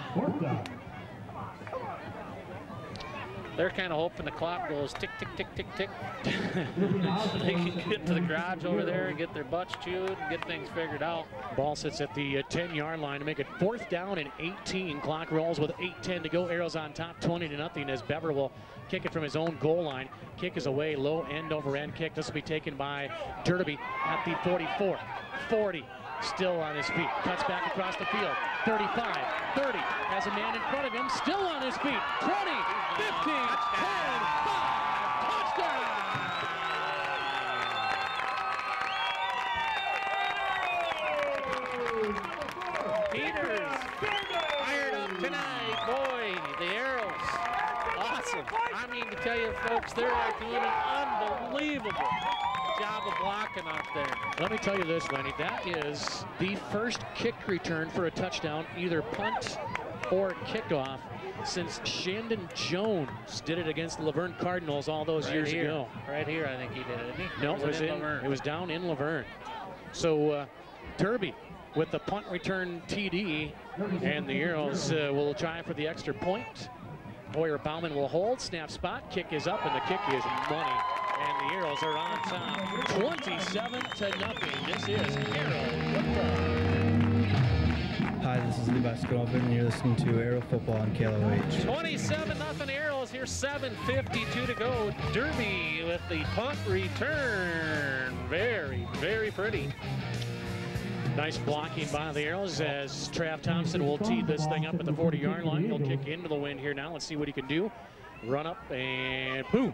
S2: They're kind of hoping the clock goes tick, tick, tick, tick, tick. They can get to the garage over there and get their butts chewed and get things figured out.
S1: Ball sits at the 10-yard line to make it 4th down and 18. Clock rolls with 8:10 to go. Arrows on top, 20-0 as Bever will kick it from his own goal line. Kick is away, low end over end kick. This will be taken by Derby at the 44, 40. Still on his feet, cuts back across the field, 35, 30, has a man in front of him, still on his feet, 20, 15, 10, 5, touchdown!
S2: Peters, fired up tonight, boy, the Arrows, awesome. I mean to tell you folks, they're doing an unbelievable job of blocking out there.
S1: Let me tell you this, Lenny, that is the first kick return for a touchdown, either punt or kickoff, since Shandon Jones did it against the Laverne Cardinals all those years ago.
S2: Right here, I think he did it, didn't he?
S1: No, it was down in Laverne. So Derby with the punt return TD, and the Arrows will try for the extra point. Boyer Bauman will hold, snap spot, kick is up, and the kick is money. And the Arrows are on top, 27-0. This is Arrow football.
S3: Hi, this is Levi Scroven, and you're listening to Arrow Football on KLOH.
S2: 27-0 Arrows here, 7:52 to go. Derby with the punt return. Very, very pretty.
S1: Nice blocking by the Arrows as Trav Thompson will tee this thing up at the 40-yard line. He'll kick into the wind here now. Let's see what he can do. Run up and boom.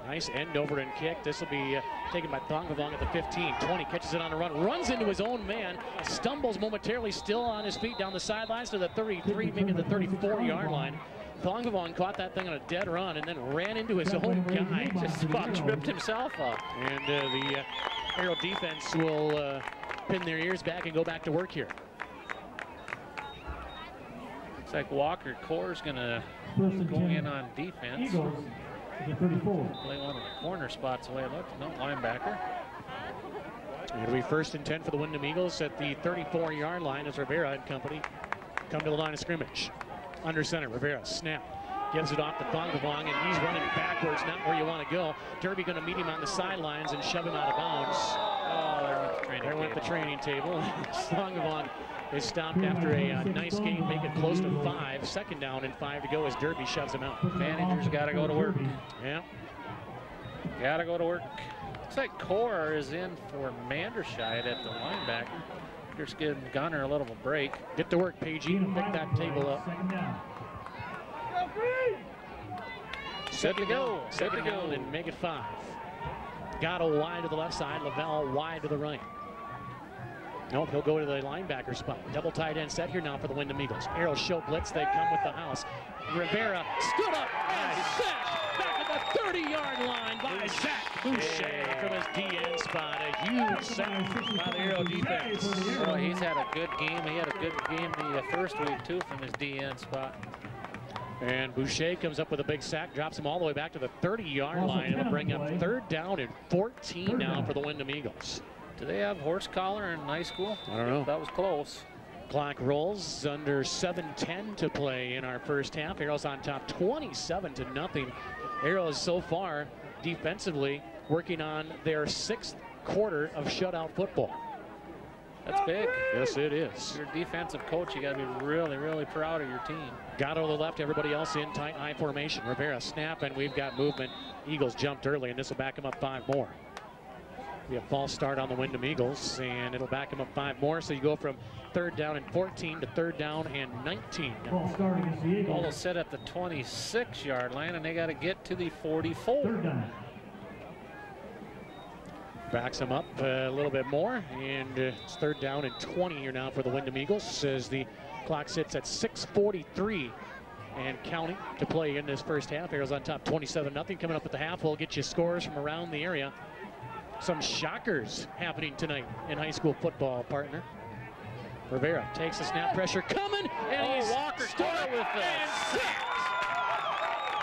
S1: Nice end over and kick. This will be taken by Thongvong at the 15, 20, catches it on the run, runs into his own man, stumbles momentarily, still on his feet down the sidelines to the 33, maybe the 34-yard line. Thongvong caught that thing on a dead run and then ran into his own guy.
S2: Just about tripped himself up.
S1: And the Arrow defense will pin their ears back and go back to work here.
S2: Looks like Walker Core's gonna go in on defense. Play one of the corner spots the way it looks. No linebacker.
S1: It'll be 1st and 10 for the Windom Eagles at the 34-yard line as Rivera and company come to the line of scrimmage. Under center, Rivera snap. Gives it off to Thongvong, and he's running backwards, not where you want to go. Derby going to meet him on the sidelines and shove him out of bounds.
S2: Oh,
S1: there went the training table. Thongvong is stopped after a nice game, make it close to 5. 2nd down and 5 to go as Derby shoves him out.
S2: Managers got to go to work.
S1: Yeah.
S2: Got to go to work. Looks like Core is in for Manderscheid at the linebacker. Just giving Gunner a little break.
S1: Get to work, Pagey. Pick that table up.
S2: Set to go. Set to go.
S1: And make it 5. Gatto wide to the left side. Lavelle wide to the right. Nope, he'll go to the linebacker spot. Double tight end set here now for the Windom Eagles. Arrows show blitz. They come with the house. Rivera stood up and sacked back at the 30-yard line by Zach Boucher from his DN spot. A huge sack by the Arrow defense.
S2: Well, he's had a good game. He had a good game the first week, too, from his DN spot.
S1: And Boucher comes up with a big sack, drops him all the way back to the 30-yard line. It'll bring up 3rd down and 14 now for the Windom Eagles.
S2: Do they have horse collar in high school?
S1: I don't know.
S2: That was close.
S1: Clock rolls under 7:10 to play in our first half. Arrows on top 27-0. Arrows so far defensively working on their 6th quarter of shutout football.
S2: That's big.
S1: Yes, it is.
S2: Your defensive coach, you got to be really, really proud of your team.
S1: Gatto to the left, everybody else in tight eye formation. Rivera snap, and we've got movement. Eagles jumped early, and this will back them up 5 more. Be a false start on the Windom Eagles, and it'll back them up 5 more. So you go from 3rd down and 14 to 3rd down and 19.
S2: Ball is set at the 26-yard line, and they got to get to the 44.
S1: Backs them up a little bit more, and it's 3rd down and 20 here now for the Windom Eagles as the clock sits at 6:43 and counting to play in this first half. Arrows on top 27-0. Coming up at the half, we'll get you scores from around the area. Some shockers happening tonight in high school football, partner. Rivera takes the snap, pressure coming, and he's
S2: Walker
S1: stopped
S2: with the
S1: and sacked.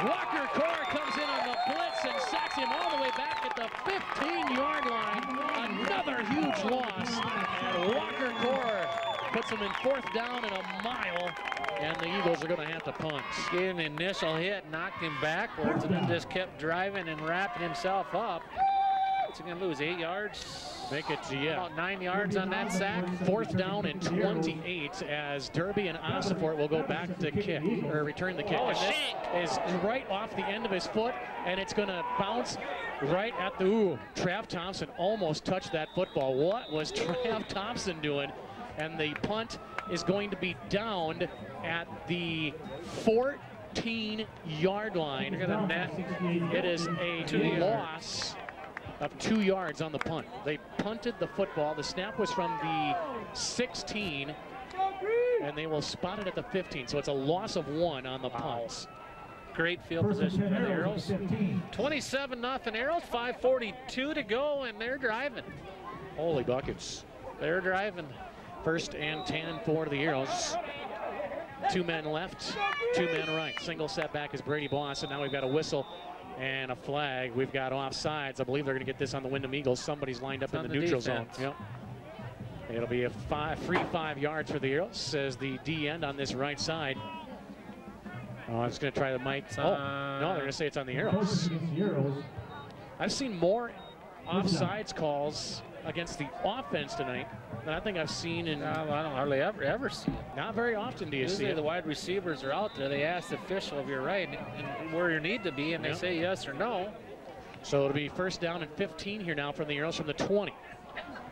S1: Walker Core comes in on the blitz and sacks him all the way back at the 15-yard line. Another huge loss, and Walker Core puts him in 4th down and a mile, and the Eagles are going to have to punt.
S2: Gave him an initial hit, knocked him backwards, and then just kept driving and wrapping himself up. What's he going to lose, 8 yards?
S1: Make it, yeah.
S2: About 9 yards on that sack.
S1: 4th down and 28 as Derby and Osiport will go back to kick, or return the kick.
S2: Oh,
S1: and this is right off the end of his foot, and it's going to bounce right at the, ooh, Trav Thompson almost touched that football. What was Trav Thompson doing? And the punt is going to be downed at the 14-yard line. It is a loss of 2 yards on the punt. They punted the football. The snap was from the 16, and they will spot it at the 15. So it's a loss of 1 on the punts.
S2: Great field position for the Arrows. 27-0 Arrows, 5:42 to go, and they're driving.
S1: Holy buckets.
S2: They're driving.
S1: 1st and 10 for the Arrows. 2 men left, 2 men right. Single setback is Brady Boss, and now we've got a whistle and a flag. We've got offsides. I believe they're going to get this on the Windom Eagles. Somebody's lined up in the neutral zone. Yep. It'll be a free 5 yards for the Arrows, says the D end on this right side. Oh, I was going to try the mic. Oh, no, they're going to say it's on the Arrows. I've seen more offsides calls against the offense tonight than I think I've seen in.
S2: I don't hardly ever see it.
S1: Not very often do you see it.
S2: The wide receivers are out there. They ask the official if you're right and where you need to be, and they say yes or no.
S1: So it'll be 1st down and 15 here now from the Arrows from the 20.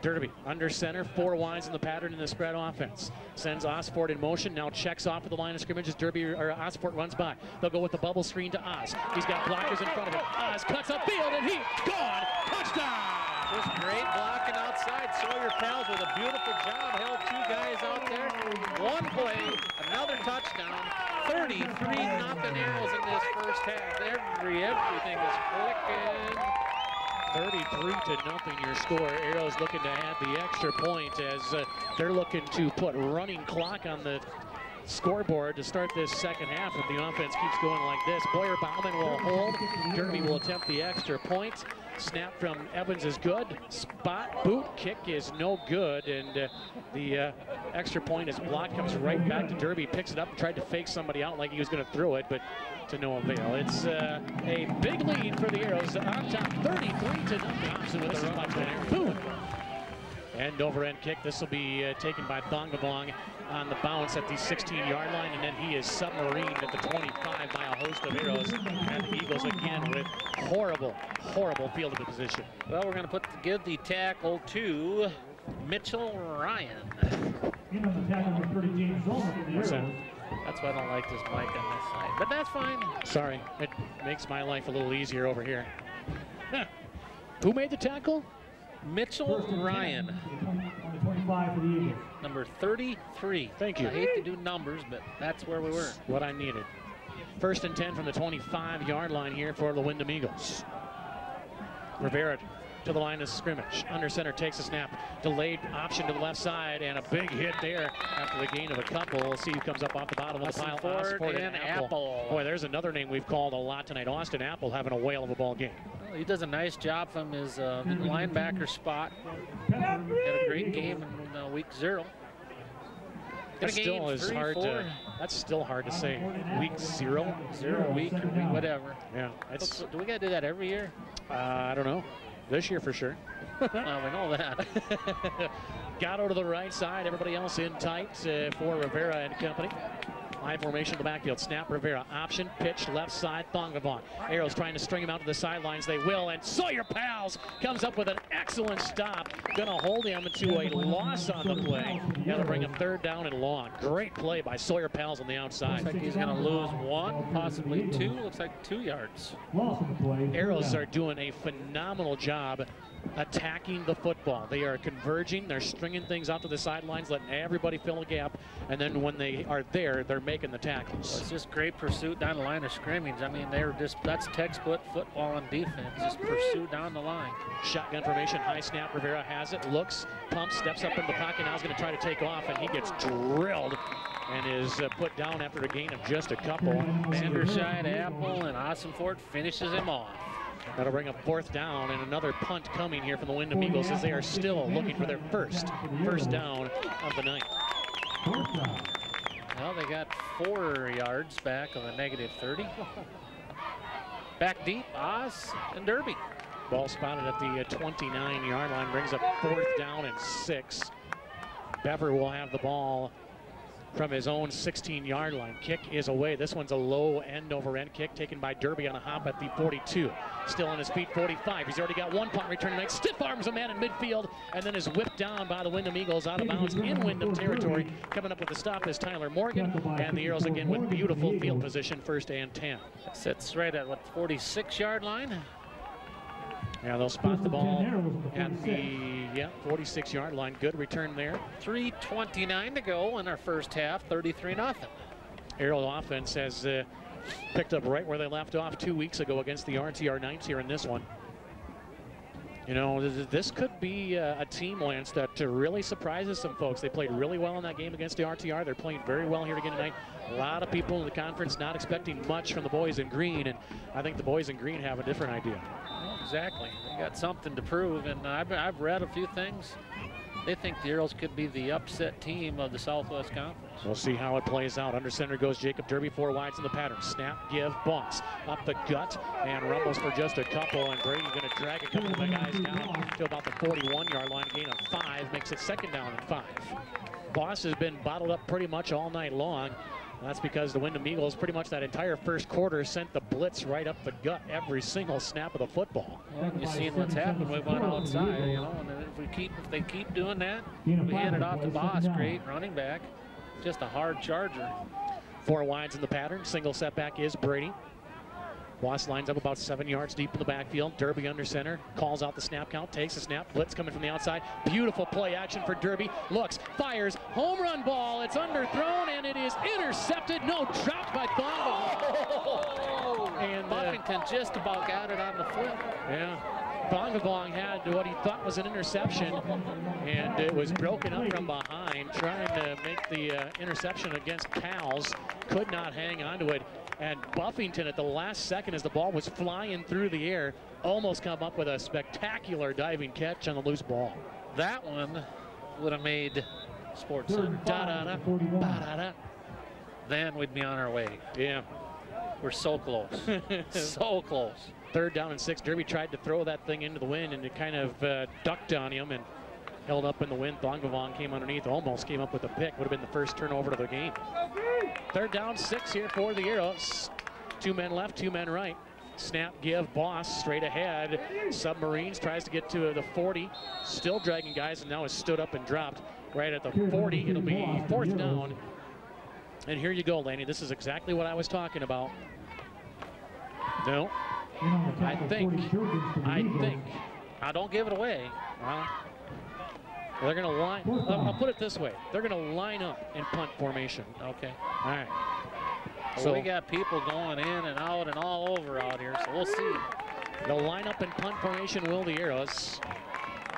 S1: Derby under center, 4 wides in the pattern in the spread offense. Sends Osiport in motion, now checks off at the line of scrimmage as Osiport runs by. They'll go with the bubble screen to Oz. He's got blockers in front of him. Oz cuts upfield and he's gone. Touchdown!
S2: Just great blocking outside. Sawyer Pals with a beautiful job. Held 2 guys out there. 1 play, another touchdown. 33-0 Arrows in this 1st half. Everything is clicking.
S1: 33-0 your score. Arrows looking to add the extra point as they're looking to put running clock on the scoreboard to start this 2nd half if the offense keeps going like this. Boyer Bauman will hold. Derby will attempt the extra point. Snap from Evans is good. Spot boot kick is no good, and the extra point is blocked. Comes right back to Derby. Picks it up and tried to fake somebody out like he was going to throw it, but to no avail. It's a big lead for the Arrows on top, 33-0. Thompson with a run. Boom. End over end kick. This will be taken by Thongavong on the bounce at the 16-yard line, and then he is submarined at the 25 by a host of Arrows, and the Eagles again with horrible field of position.
S2: Well, we're going to give the tackle to Mitchell Ryan.
S1: What's that?
S2: That's why I don't like this mic on this side, but that's fine.
S1: Sorry, it makes my life a little easier over here. Who made the tackle?
S2: Mitchell Ryan, number 33.
S1: Thank you.
S2: I hate to do numbers, but that's where we were.
S1: What I needed. 1st and 10 from the 25-yard line here for the Windom Eagles. Rivera to the line of scrimmage. Under center takes a snap. Delayed option to the left side, and a big hit there after the gain of a couple. We'll see who comes up off the bottom of the pile.
S2: Osiport and Apple.
S1: Boy, there's another name we've called a lot tonight. Austin Apple having a whale of a ball game.
S2: Well, he does a nice job from his linebacker spot. Had a great game in week 0.
S1: That still is hard to. That's still hard to say. Week 0,
S2: 0 week or week whatever.
S1: Yeah.
S2: Do we got to do that every year?
S1: I don't know. This year for sure.
S2: Well, we know that.
S1: Gatto to the right side. Everybody else in tight for Rivera and company. High formation in the backfield. Snap Rivera. Option. Pitch left side. Thongavong. Arrows trying to string him out to the sidelines. They will. And Sawyer Pals comes up with an excellent stop. Going to hold him to a loss on the play. Got to bring him 3rd down and long. Great play by Sawyer Pals on the outside.
S2: Looks like he's going to lose 1, possibly 2. Looks like 2 yards.
S1: Arrows are doing a phenomenal job attacking the football. They are converging, they're stringing things out to the sidelines, letting everybody fill a gap, and then when they are there, they're making the tackles.
S2: Well, it's just great pursuit down the line of scrimmage. I mean, that's textbook football and defense, just pursue down the line.
S1: Shotgun formation, high snap, Rivera has it, looks, pumps, steps up in the pocket, now he's gonna try to take off, and he gets drilled and is put down after a gain of just a couple.
S2: Vanderside, Apple, and Ossenfort finishes him off.
S1: That'll bring up 4th down and another punt coming here from the Windom Eagles as they are still looking for their first down of the night.
S2: Well, they got 4 yards back of a -30. Back deep, Oz and Derby.
S1: Ball spotted at the 29-yard line, brings up 4th down and 6. Bever will have the ball from his own 16-yard line. Kick is away. This one's a low end-over-end kick taken by Derby on a hop at the 42. Still on his feet, 45. He's already got 1 punt return tonight. Stiff arms a man in midfield and then is whipped down by the Windom Eagles out of bounds in Windom territory. Coming up with the stop is Tyler Morgan, and the Arrows again with beautiful field position, 1st and 10.
S2: Sits right at, what, 46-yard line?
S1: Yeah, they'll spot the ball at the 46-yard line. Good return there.
S2: 3:29 to go in our first half, 33-0.
S1: Arrow offense has picked up right where they left off 2 weeks ago against the RTR Knights here in this one. You know, this could be a team, Lance, that really surprises some folks. They played really well in that game against the RTR. They're playing very well here again tonight. A lot of people in the conference not expecting much from the boys in green, and I think the boys in green have a different idea.
S2: Exactly. They got something to prove, and I've read a few things. They think the Arrows could be the upset team of the Southwest Conference.
S1: We'll see how it plays out. Under center goes Jacob Derby, 4 wides in the pattern. Snap, give, boss. Up the gut, and rumbles for just a couple, and Brady's going to drag a couple of the guys down to about the 41-yard line. A gain of 5, makes it 2nd down and 5. Boss has been bottled up pretty much all night long. That's because the Windom Eagles pretty much that entire first quarter sent the blitz right up the gut every single snap of the football.
S2: Well, you've seen what's happened. We went outside, you know, and if they keep doing that, we hand it off to Boss. Great running back, just a hard charger.
S1: 4 wides in the pattern. Single setback is Brady. Boss lines up about 7 yards deep in the backfield. Derby under center, calls out the snap count, takes a snap, blitz coming from the outside. Beautiful play action for Derby. Looks, fires, home run ball. It's underthrown and it is intercepted. No, dropped by Thongavong. And
S2: Buffington just about got it on the flip.
S1: Yeah. Thongavong had what he thought was an interception, and it was broken up from behind, trying to make the interception against Pals. Could not hang on to it. And Buffington at the last second as the ball was flying through the air almost come up with a spectacular diving catch on the loose ball.
S2: That one would have made Sports Center. Then we'd be on our way.
S1: Yeah.
S2: We're so close. So close.
S1: 3rd down and 6. Derby tried to throw that thing into the wind and it kind of ducked on him and held up in the wind. Thongavong came underneath, almost came up with a pick. Would have been the first turnover of the game. 3rd down, 6 here for the Arrows. 2 men left, 2 men right. Snap, give, Boss straight ahead. Submarines tries to get to the 40. Still dragging guys and now has stood up and dropped right at the 40. It'll be 4th down. And here you go, Lanny. This is exactly what I was talking about. No. I think.
S2: Now don't give it away.
S1: They're going to line. I'll put it this way. They're going to line up in punt formation.
S2: Okay.
S1: All right.
S2: So we got people going in and out and all over out here, so we'll see.
S1: They'll line up in punt formation, will the Arrows.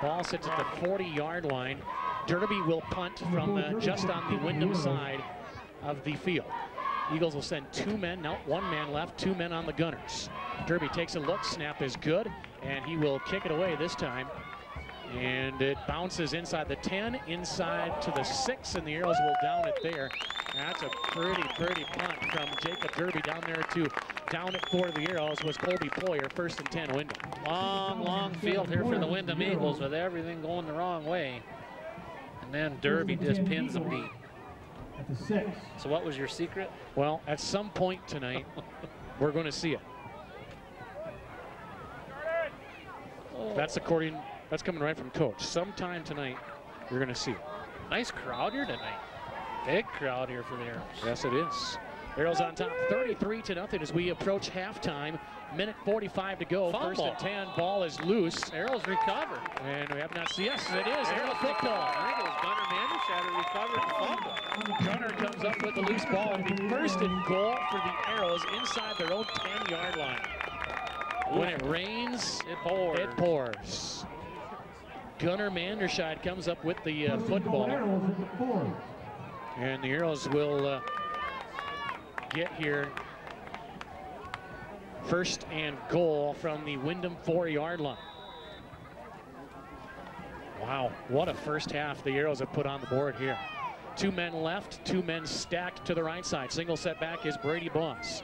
S1: Ball sits at the 40-yard line. Derby will punt from just on the Windom side of the field. Eagles will send 2 men, now 1 man left, 2 men on the Gunners. Derby takes a look, snap is good, and he will kick it away this time. And it bounces inside the 10, inside to the 6, and the Arrows will down it there. That's a pretty punt from Jacob Derby down there to down it for the Arrows was Colby Poyer, 1st and 10 Windom.
S2: Long field here for the Windom Eagles with everything going the wrong way. And then Derby just pins them deep.
S6: At the 6.
S2: So what was your secret?
S1: Well, at some point tonight, we're going to see it. That's coming right from Coach. Sometime tonight, you're going to see it.
S2: Nice crowd here tonight. Big crowd here for the Arrows.
S1: Yes, it is. Arrows on top 33-0 as we approach halftime. Minute 45 to go.
S2: Fumble.
S1: First and 10. Ball is loose.
S2: Arrows recover.
S1: And we have not seen. Yes, it is. Arrow football.
S2: I think it was Gunner Mandershad who recovered the fumble.
S1: Gunner comes up with the loose ball. It'll be first and goal for the Arrows inside their own 10-yard line. When it rains,
S2: It pours.
S1: it pours. Gunner Mandershad comes up with the football. And the Arrows will get here. First and goal from the Windom 4-yard line. Wow, what a first half the Arrows have put on the board here. 2 men left, 2 men stacked to the right side. Single setback is Brady Boss.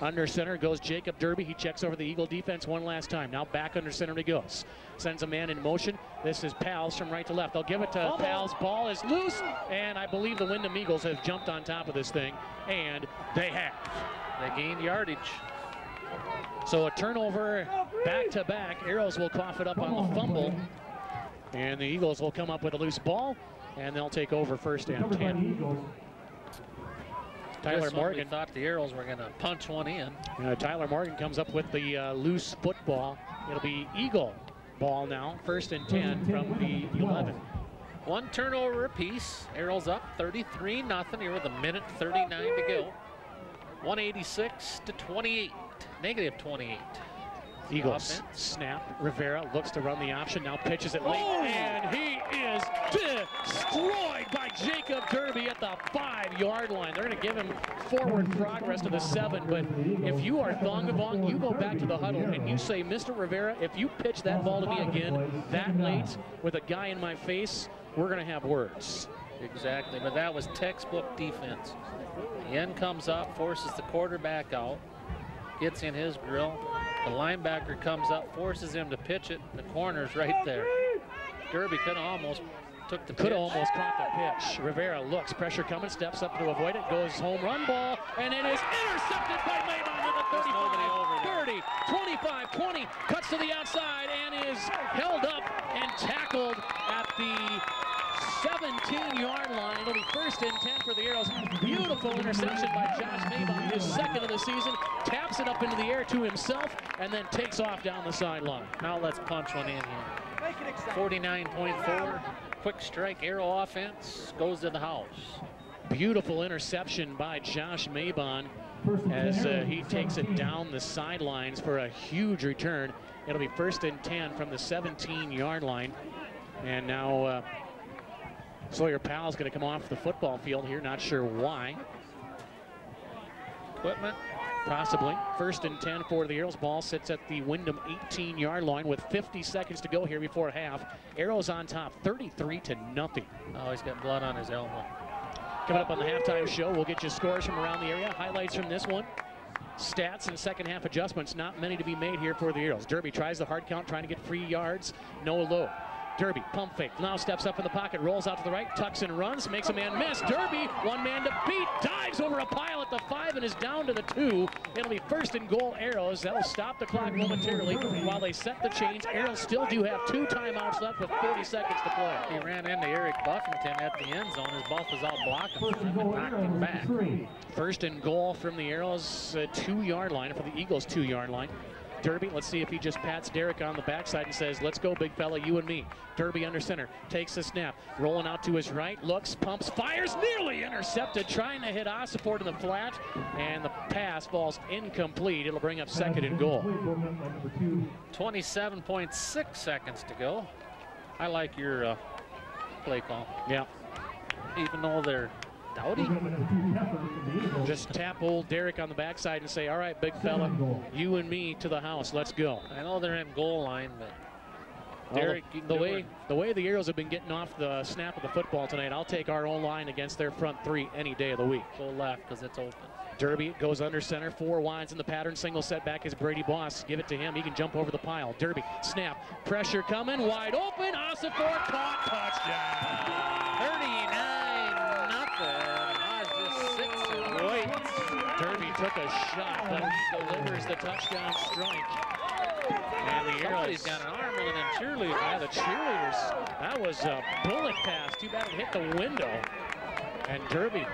S1: Under center goes Jacob Derby. He checks over the Eagle defense one last time. Now back under center he goes. Sends a man in motion. This is Pals from right to left. They'll give it to Pals. Ball is loose, and I believe the Windom Eagles have jumped on top of this thing, and they have.
S2: They gained yardage.
S1: So a turnover back-to-back. Arrows will cough it up on the fumble. And the Eagles will come up with a loose ball, and they'll take over first and 10. Tyler Morgan.
S2: We thought the Arrows were going to punch one in.
S1: Tyler Morgan comes up with the loose football. It'll be Eagle ball now. First and 10 from the 11.
S2: 1 turnover apiece. Arrows up 33-0 here with a minute 39 to go. 186-28. Negative 28.
S1: Eagles snap. Rivera looks to run the option. Now pitches it late. And he is destroyed by Jacob Derby at the 5-yard line. They're going to give him forward progress to the 7. But if you are Thongavong, you go back to the huddle and you say, Mr. Rivera, if you pitch that ball to me again that late with a guy in my face, we're going to have words.
S2: Exactly, but that was textbook defense. The end comes up, forces the quarterback out, gets in his grill. The linebacker comes up, forces him to pitch it. The corner's right there. Derby could have almost took the pitch.
S1: Could have almost caught the pitch. Rivera looks, pressure coming, steps up to avoid it, goes home run ball, and it is intercepted by Maybon to the 35, 30, 25, 20, cuts to the outside and is held up and tackled at the 17-yard line. It'll be first and 10 for the Arrows. Beautiful interception by Josh Maybon, his second of the season. Taps it up into the air to himself and then takes off down the sideline.
S2: Now let's punch one in here. 49.4, quick strike Arrow offense goes to the house.
S1: Beautiful interception by Josh Maybon as he takes it down the sidelines for a huge return. It'll be first and 10 from the 17-yard line. And now Sawyer Powell's going to come off the football field here, not sure why.
S2: Equipment?
S1: Possibly. First and 10 for the Arrows. Ball sits at the Windom 18-yard line with 50 seconds to go here before half. Arrows on top, 33-0.
S2: Oh, he's got blood on his elbow.
S1: Coming up on the halftime show, we'll get you scores from around the area, highlights from this one, stats and second half adjustments. Not many to be made here for the Arrows. Derby tries the hard count, trying to get free yards. No low. Derby, pump fake, now steps up in the pocket, rolls out to the right, tucks and runs, makes a man miss. Derby, one man to beat, dives over a pile at the 5 and is down to the 2. It'll be first and goal Arrows. That'll stop the clock momentarily while they set the chains. Arrows still do have 2 timeouts left with 30 seconds to play.
S2: He ran into Eric Buffington at the end zone. His ball was out blocking for him and knocked him back.
S1: First and goal from the Arrows 2-yard line, for the Eagles 2-yard line. Derby, let's see if he just pats Derek on the backside and says, let's go, big fella, you and me. Derby under center, takes the snap, rolling out to his right, looks, pumps, fires, nearly intercepted, trying to hit Osiport in the flat, and the pass falls incomplete. It'll bring up second and goal.
S2: 27.6 seconds to go. I like your play call.
S1: Yeah.
S2: Even though they're dowdy.
S1: Just tap old Derek on the backside and say, all right, big fella, you and me to the house, let's go.
S2: I know they're in goal line, but Derek,
S1: the way the Arrows have been getting off the snap of the football tonight, I'll take our own line against their front 3 any day of the week.
S2: Go left because it's open.
S1: Derby goes under center, 4 wides in the pattern. Single setback is Brady Boss. Give it to him. He can jump over the pile. Derby, snap, pressure coming, wide open. Osiport caught, touchdown.
S2: 39-0. Oz just sits and waits.
S1: Derby took a shot, but he delivers the touchdown strike. And the Arrows.
S2: Somebody's got an arm with them cheerleaders.
S1: Yeah, the cheerleaders. That was a bullet pass. Too bad it hit the window. And Derby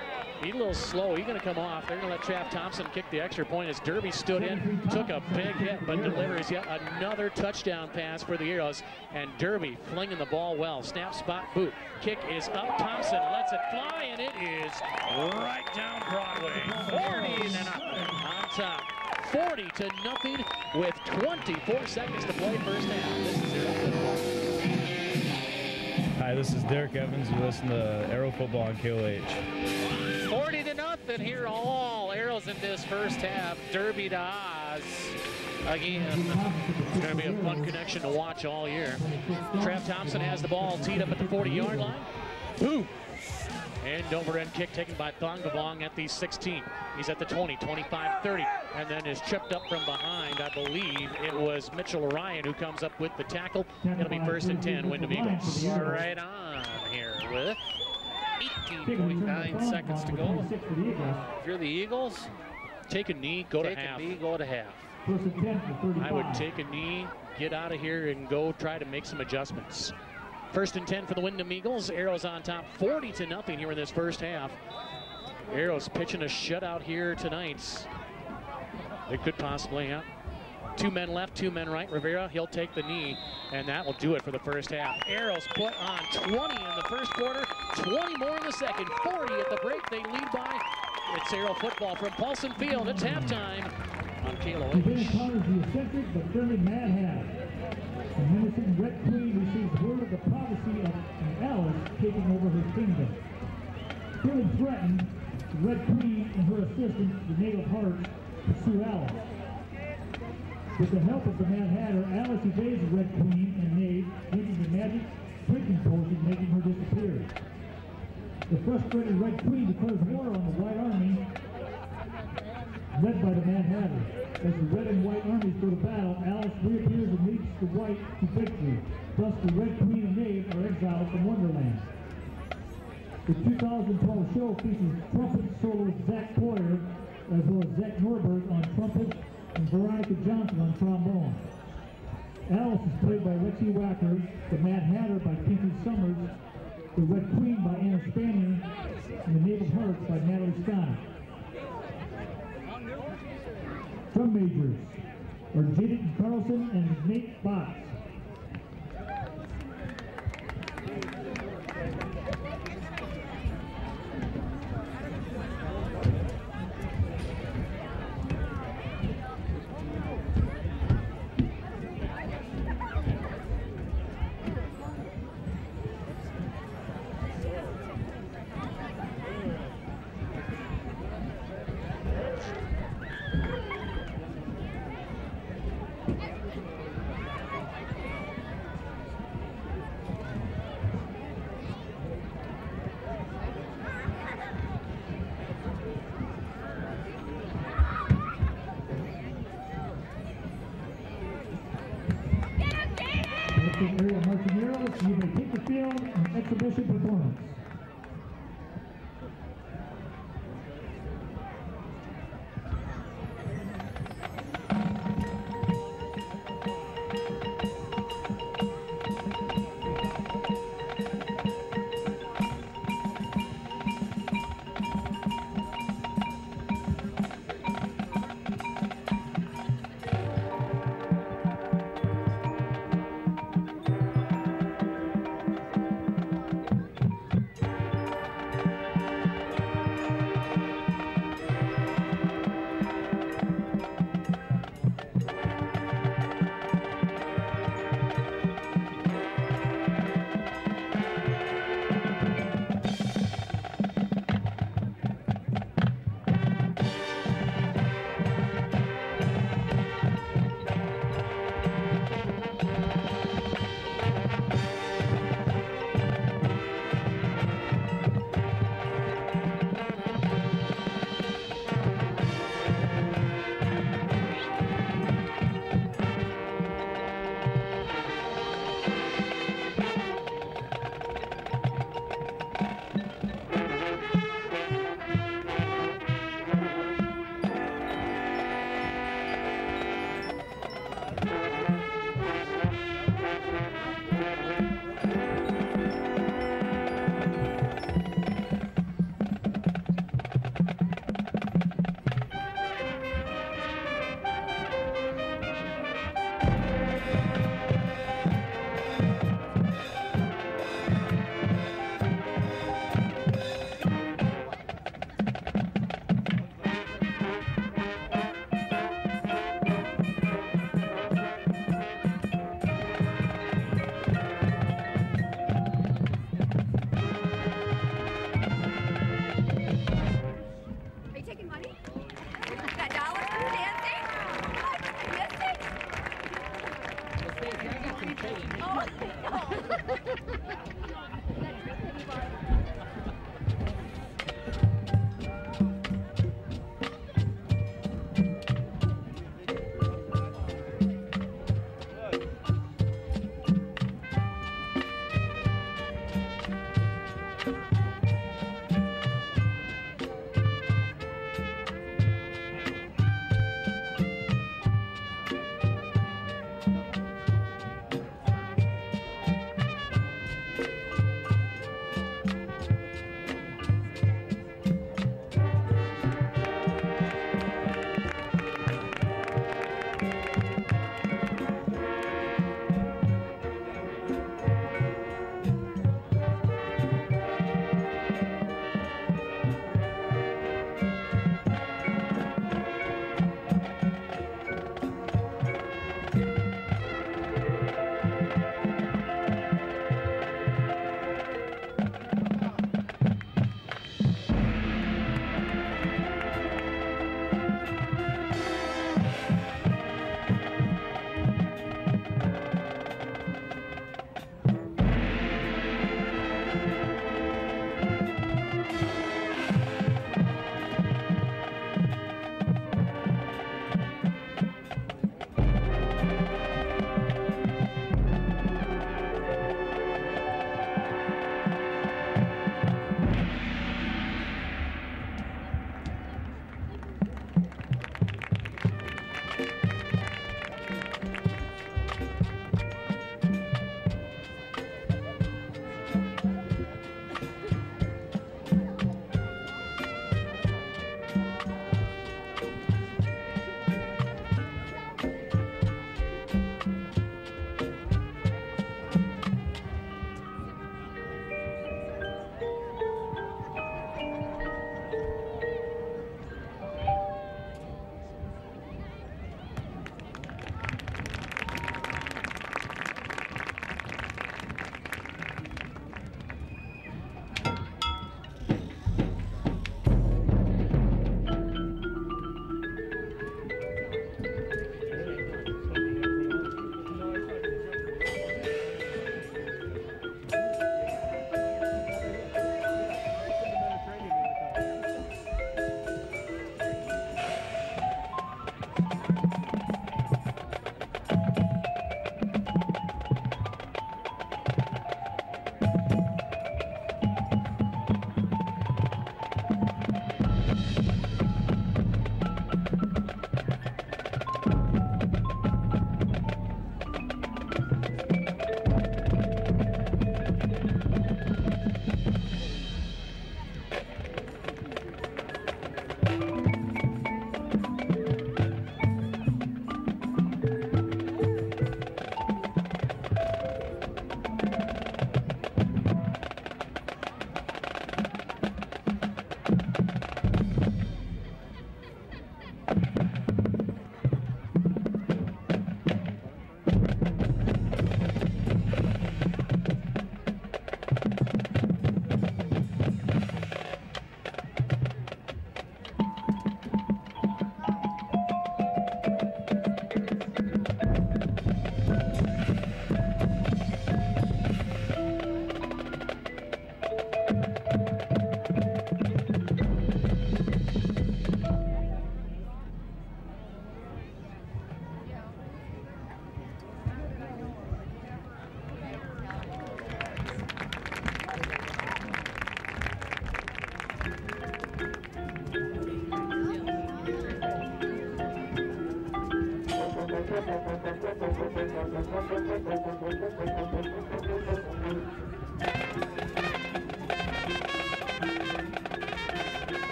S1: He's a little slow. He's going to come off. They're going to let Trav Thompson kick the extra point as Derby stood in, took a big hit, but delivers yet another touchdown pass for the Arrows. And Derby flinging the ball well. Snap, spot, boot. Kick is up. Thompson lets it fly, and it is right down Broadway. 40-0 on top. 40-0 with 24 seconds to play first half. This is Arrow Football.
S7: Hi, this is Derek Evans. You listen to Arrow Football on KOH.
S2: 40-0 here, all Arrows in this first half. Derby to Oz again.
S1: It's going to be a fun connection to watch all year. Trav Thompson has the ball teed up at the 40-yard line. Boom! And overhead kick taken by Thongavong at the 16. He's at the 20, 25, 30, and then is chipped up from behind. I believe it was Mitchell Ryan who comes up with the tackle. It'll be 1st and 10, Windom Eagles.
S2: Right on here with 18.9 seconds to go. If you're the Eagles,
S1: take a knee, go to half.
S2: Take a knee, go to half.
S1: I would take a knee, get out of here, and go try to make some adjustments. 1st and 10 for the Windom Eagles. Arrows on top, 40-0 here in this first half. Arrows pitching a shutout here tonight. They could possibly have 2 men left, 2 men right. Rivera, he'll take the knee, and that will do it for the first half. Arrows put on 20 in the first quarter, 20 more in the second, 40 at the break. They lead by. It's Arrow football from Paulson Field. It's halftime on KOH.
S6: The eccentric but very mad hat. The menacing Red Queen receives word of the prophecy of an Alice taking over her kingdom. Feeling threatened, the Red Queen and her assistant, the Native Heart, pursue Alice. With the help of the Mad Hatter, Alice evades the Red Queen and Knave, using the magic drinking potion, making her disappear. The frustrated Red Queen declares war on the White Army, led by the Mad Hatter. As the red and white armies go to battle, Alice reappears and leads the white to victory. Thus, the Red Queen and Knave are exiled from Wonderland. The 2012 show features trumpet soloist Zach Poyer, as well as Zach Norberg on trumpet and Veronica Johnson on trombone. Alice is played by Lexi Wacker, the Mad Hatter by Pinky Summers, the Red Queen by Anna Spanier, and the Native Hearts by Natalie Scott. Drum majors are Jaden Carlson and Nate Fox. Area marching arrows, you may take the field in exhibition performance.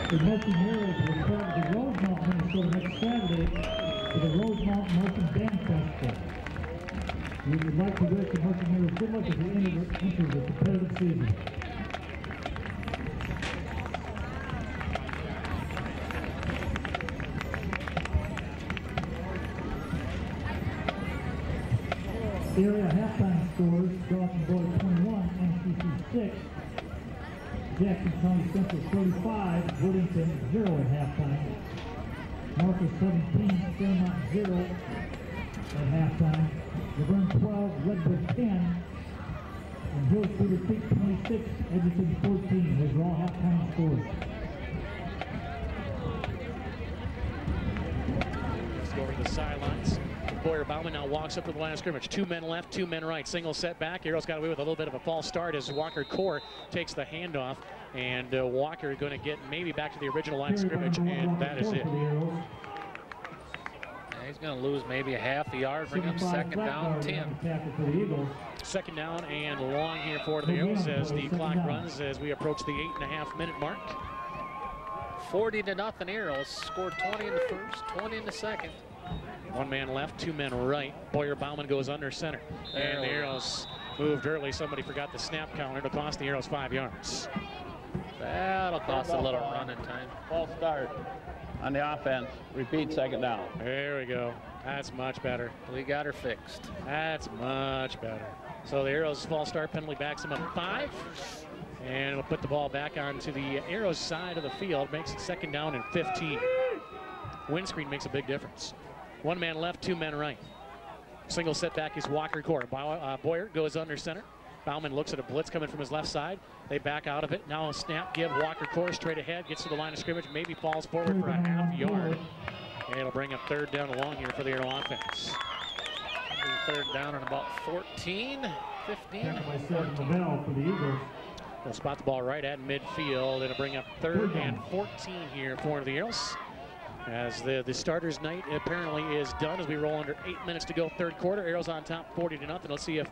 S6: The Motion Heroes will travel to Rosemount, Minnesota next Saturday for the Rosemount Motion Band Festival. We would like to wish the Motion Heroes good luck as they enter the competitive season. Area halftime scores: Dawson Boyd 21, MCC 6. Jackson County Central 35, Woodington 0 at halftime. Marcus 17, Fairmont 0 at halftime. Laverne 12, Redwood 10, and Hills Cedar Creek 26, Edgerton 14. Those are all halftime scores.
S1: Let's go over to the sidelines. Boyer Bauman now walks up to the line of scrimmage. 2 men left, 2 men right. Single set back. Arrows got away with a little bit of a false start as Walker Core takes the handoff. And Walker going to get maybe back to the original line of scrimmage, and that is it.
S2: Yeah, he's going to lose maybe a half a yard, bring up second down, 10.
S1: Second down and long here for the Eagles as the clock runs as we approach the 8.5-minute mark.
S2: 40-0 Arrows. Scored 20 in the first, 20 in the second.
S1: 1 man left, 2 men right. Boyer Bauman goes under center. And the Arrows moved early. Somebody forgot the snap counter to cost the Arrows 5 yards.
S2: That'll cost a little running time.
S8: False start on the offense. Repeat, second down.
S1: There we go. That's much better.
S2: We got her fixed.
S1: That's much better. So the Arrows' false start penalty backs them up 5. And we'll put the ball back onto the Arrows side of the field. Makes it second down and 15. Windscreen makes a big difference. 1 man left, 2 men right. Single setback is Walker Core. Boyer goes under center. Bauman looks at a blitz coming from his left side. They back out of it. Now a snap give. Walker Core straight ahead. Gets to the line of scrimmage. Maybe falls forward for a half yard. And it'll bring up third down and long here for the Arrow offense.
S2: Third down and about 14, 15.
S1: They'll spot the ball right at midfield. It'll bring up third and 14 here for the Arrows. As the starters' night apparently is done as we roll under 8 minutes to go third quarter. Arrows on top 40-0. Let's see if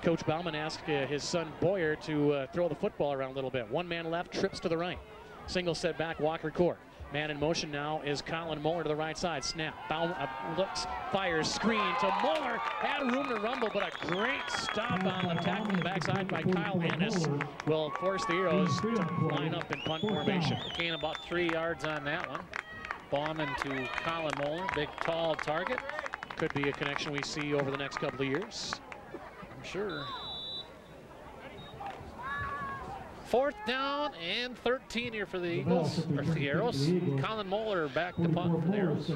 S1: Coach Bauman asked his son Boyer to throw the football around a little bit. 1 man left, trips to the right. Single set back, Walker Core. Man in motion now is Colin Moeller to the right side. Snap, Bauman looks, fires, screen to Moeller. Had room to rumble, but a great stop on the tackle from the backside by Kyle Andis will force the Arrows to line up in punt formation.
S2: Gain about 3 yards on that one. Bauman to Colin Moeller, big tall target.
S1: Could be a connection we see over the next couple of years.
S2: I'm sure. 4th down and 13 here for the Eagles, or for the Arrows. Colin Moeller back to punt for the Arrows.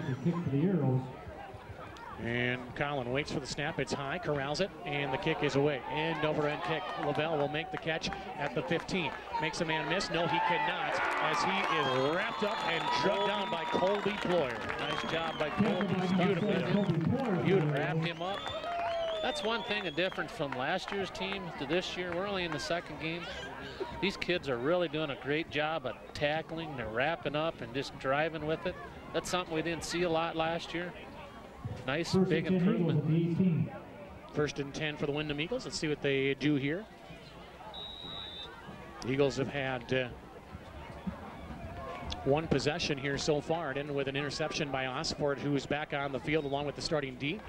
S1: And Colin waits for the snap. It's high, corrals it, and the kick is away. End over end kick. Lavelle will make the catch at the 15. Makes a man miss. No, he cannot, as he is wrapped up and drugged down by Colby Ployer.
S2: Nice job by Colby. Beautifully wrapped him up. That's one thing, a difference from last year's team to this year. We're only in the second game. These kids are really doing a great job of tackling. They're wrapping up and just driving with it. That's something we didn't see a lot last year. Nice, big improvement.
S1: 1st and 10 for the Windom Eagles. Let's see what they do here. The Eagles have had 1 possession here so far. It ended with an interception by Osford, who's back on the field along with the starting D.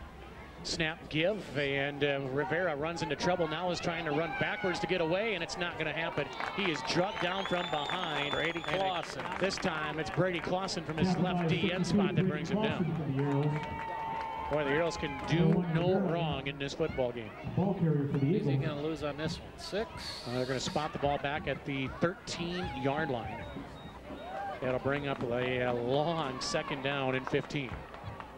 S1: Snap give, and Rivera runs into trouble now, is trying to run backwards to get away, and it's not going to happen. He is drugged down from behind.
S2: Brady Clausen.
S1: This time it's Brady Clausen from his left D end spot that brings him down. Boy, the Arrows can do no wrong in this football game.
S6: Ball carrier for the
S2: Who's he
S6: Eagles.
S2: going to lose on this one? 6?
S1: They're going to spot the ball back at the 13-yard line. That'll bring up a long second down and 15.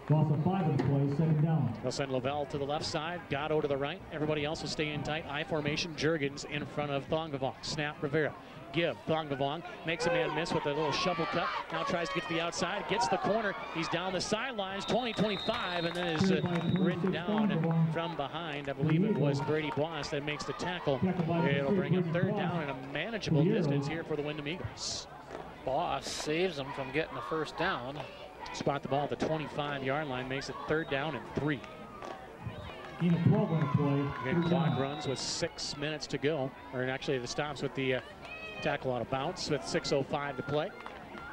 S6: Loss of 5 in play, second down.
S1: They'll send Lavelle to the left side, Gatto to the right. Everybody else will stay in tight. I formation, Jurgens in front of Thongavong. Snap, Rivera. Give, Thongavong makes a man miss with a little shovel cut. Now tries to get to the outside, gets the corner. He's down the sidelines, 20-25, and then is ridden down from behind. I believe it was Brady Bloss that makes the tackle. It'll bring up third down and a manageable distance here for the Windom Eagles.
S2: Bloss saves them from getting the first down.
S1: Spot the ball at the 25-yard line, makes it third down and 3.
S6: In a 12 on the play.
S1: Again, clock runs with 6 minutes to go, or actually it stops with the tackle out of bounds with 6:05 to play.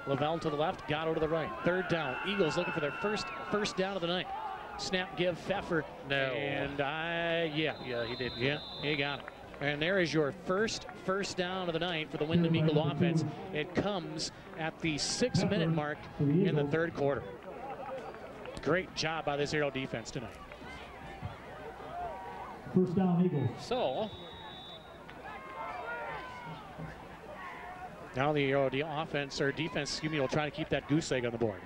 S1: Lavelle to the left, Gatto to the right. Third down. Eagles looking for their first down of the night. Snap, give, Pfeffer.
S2: No.
S1: And yeah,
S2: he did.
S1: Yeah, he got it. And there is your first down of the night for the Windom Eagle offense. It comes at the 6-minute mark in the third quarter. Great job by this Arrow defense tonight.
S6: First down, Eagles.
S2: So,
S1: now the offense, or defense, excuse me, will try to keep that goose egg on the board.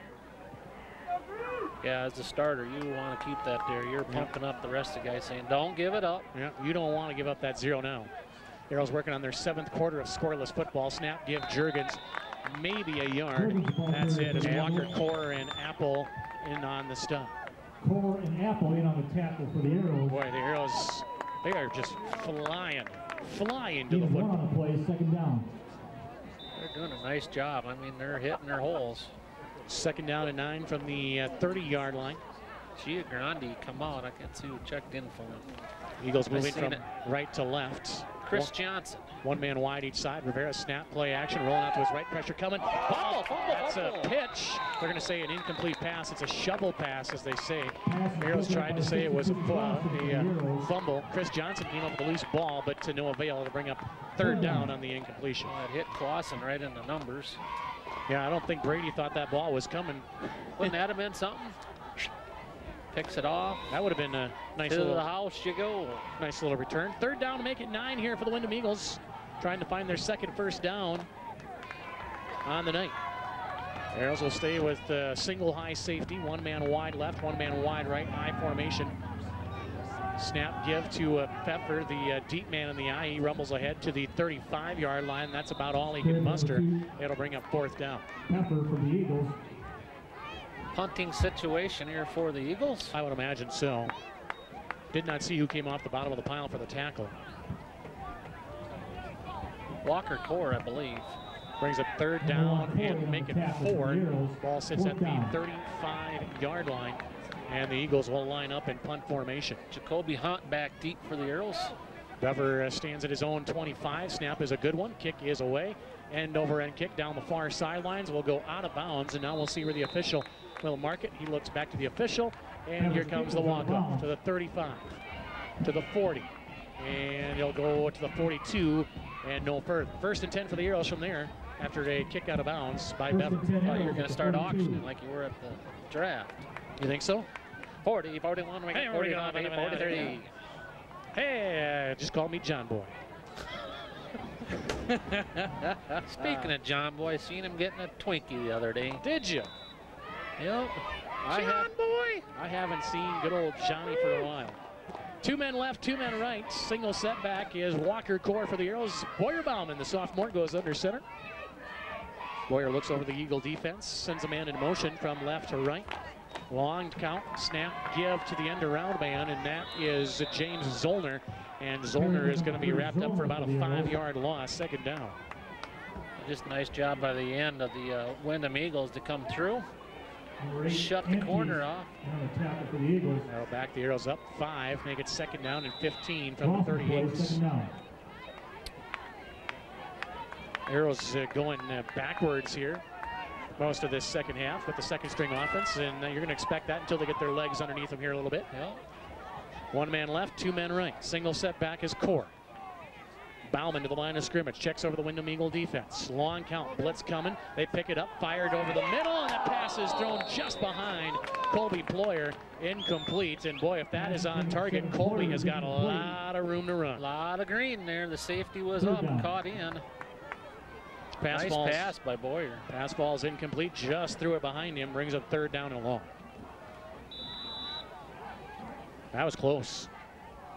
S2: yeah, as a starter, you want to keep that there. You're pumping up the rest of the guys saying, don't give it up.
S1: Yeah, you don't want to give up that 0 now. Arrows working on their 7th quarter of scoreless football. Snap, give, Jurgens, maybe a yard. That's it, as Walker, Core, and Apple in on the stop.
S6: Core and Apple in on the tackle for the Arrows.
S1: Boy, the Arrows, they are just flying to the
S6: One
S1: football.
S6: on the play, second down.
S2: They're doing a nice job. I mean, they're hitting their holes.
S1: Second down and 9 from the 30-yard line.
S2: Gia Grande, come on. I can't see who checked in for him.
S1: Eagles moving
S2: seen
S1: from
S2: it.
S1: right to left.
S2: Chris Johnson.
S1: One man wide each side. Rivera snap, play action, rolling out to his right, pressure coming. Fumble, That's a pitch. They're going to say an incomplete pass. It's a shovel pass, as they say. Arrows tried to say it was a fumble. Chris Johnson came up with a loose ball, but to no avail. It'll bring up third down on the incompletion.
S2: Well, it hit Clausen right in the numbers.
S1: Yeah, I don't think Brady thought that ball was coming.
S2: Wouldn't that have been something? Picks it off.
S1: That would have been a nice
S2: To
S1: little
S2: the house you go.
S1: Nice little return. Third down to make it 9 here for the Windom Eagles. Trying to find their second first down on the night. Arrows will stay with single high safety. One man wide left, one man wide right, I formation. Snap give to Pfeffer, the deep man in the eye. He rumbles ahead to the 35-yard line. That's about all he can muster. It'll bring up fourth down.
S6: Pfeffer for the Eagles.
S2: Punting situation here for the Eagles.
S1: I would imagine so. Did not see who came off the bottom of the pile for the tackle.
S2: Walker Core, I believe.
S1: Brings up third down and make it 4. Ball sits at the 35-yard line, and the Eagles will line up in punt formation.
S2: Jacoby Hunt back deep for the Arrows.
S1: Bever stands at his own 25. Snap is a good one. Kick is away. End over end kick down the far sidelines will go out of bounds, and now we'll see where the official will mark it. He looks back to the official, and here comes the walk-off to the 35, to the 40, and he'll go to the 42 and no further. First and 10 for the Arrows from there after a kick out of bounds by Bever.
S2: Oh, you're going to start auctioning like you were at the draft.
S1: You think so?
S2: 40, 41, 41, 43.
S1: Hey, just call me John Boy.
S2: Speaking of John Boy, seen him getting a Twinkie the other day.
S1: Did you?
S2: Yep.
S1: John Boy! I haven't seen good old Johnny for a while. 2 men left, 2 men right. Single setback is Walker Core for the Arrows. Boyer Bauman, the sophomore, goes under center. Boyer looks over the Eagle defense, sends a man in motion from left to right. Long count, snap, give to the end around man, and that is James Zollner. And Zollner is going to be wrapped up for about a 5-yard loss, second down.
S2: Just a nice job by the end of the Windom Eagles to come through. Shut the corner off.
S1: That'll back the Arrows up 5, make it second down and 15 from the 38. Arrows going backwards here most of this second half with the second string offense, and you're going to expect that until they get their legs underneath them here a little bit. 1 man left, 2 men right. Single setback is Core. Bauman to the line of scrimmage, checks over the Windom Eagle defense. Long count, blitz coming. They pick it up, fired over the middle, and that pass is thrown just behind Colby Ployer, incomplete. And boy, if that is on target, Colby has got a lot of room to run.
S2: A lot of green there. The safety was up and caught in. Nice pass by Boyer.
S1: Pass ball's incomplete, just threw it behind him, brings up 3rd down and long. That was close.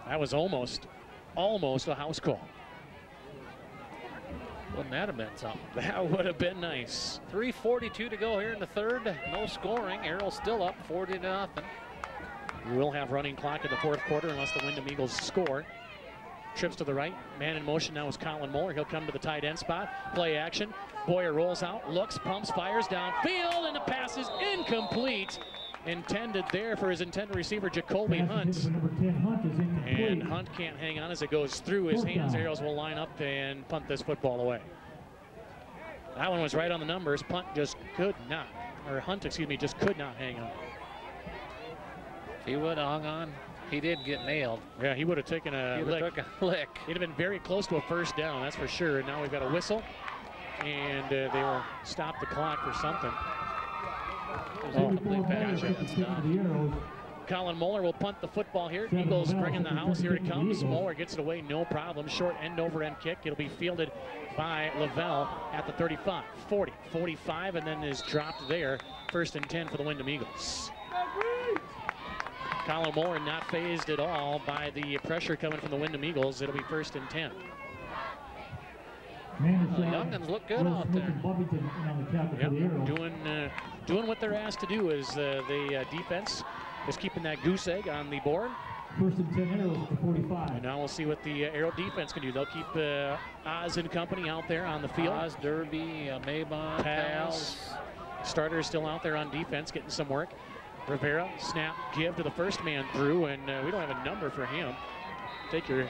S1: That was almost a house call.
S2: Wouldn't that have been something?
S1: That would have been nice.
S2: 3:42 to go here in the 3rd. No scoring. Arrow's still up 40-0.
S1: We will have running clock in the 4th quarter unless the Windom Eagles score. Trips to the right. Man in motion now is Colin Moeller. He'll come to the tight end spot. Play action. Boyer rolls out, looks, pumps, fires downfield, and the pass is incomplete. Intended there for his intended receiver, Jacoby Hunt. And Hunt can't hang on as it goes through his hands. Arrows will line up and punt this football away. That one was right on the numbers. Punt just could not, or Hunt, excuse me, just could not hang on.
S2: If he would have hung on, he did get nailed.
S1: Yeah, he would have taken a lick.
S2: Took a lick.
S1: He'd have been very close to a 1st down, that's for sure. Now we've got a whistle, and they will stop the clock for something. Colin Moeller will punt the football here. Eagles bringing the house. Here it comes. Moeller gets it away, no problem. Short end-over-end kick. It'll be fielded by Lavelle at the 35, 40, 45, and then is dropped there. 1st and 10 for the Windom Eagles. Colin Moeller not phased at all by the pressure coming from the Windom Eagles. It'll be 1st and 10.
S2: The young'uns look good out there.
S1: Yep, doing what they're asked to do is the defense is keeping that goose egg on the board.
S6: 1st and 10 Arrows at the 45.
S1: And now we'll see what the Arrow defense can do. They'll keep Oz and company out there on the field.
S2: Oz, Derby, Mabon, Pals.
S1: Starters still out there on defense getting some work. Rivera, snap, give to the 1st man through, and we don't have a number for him. Take your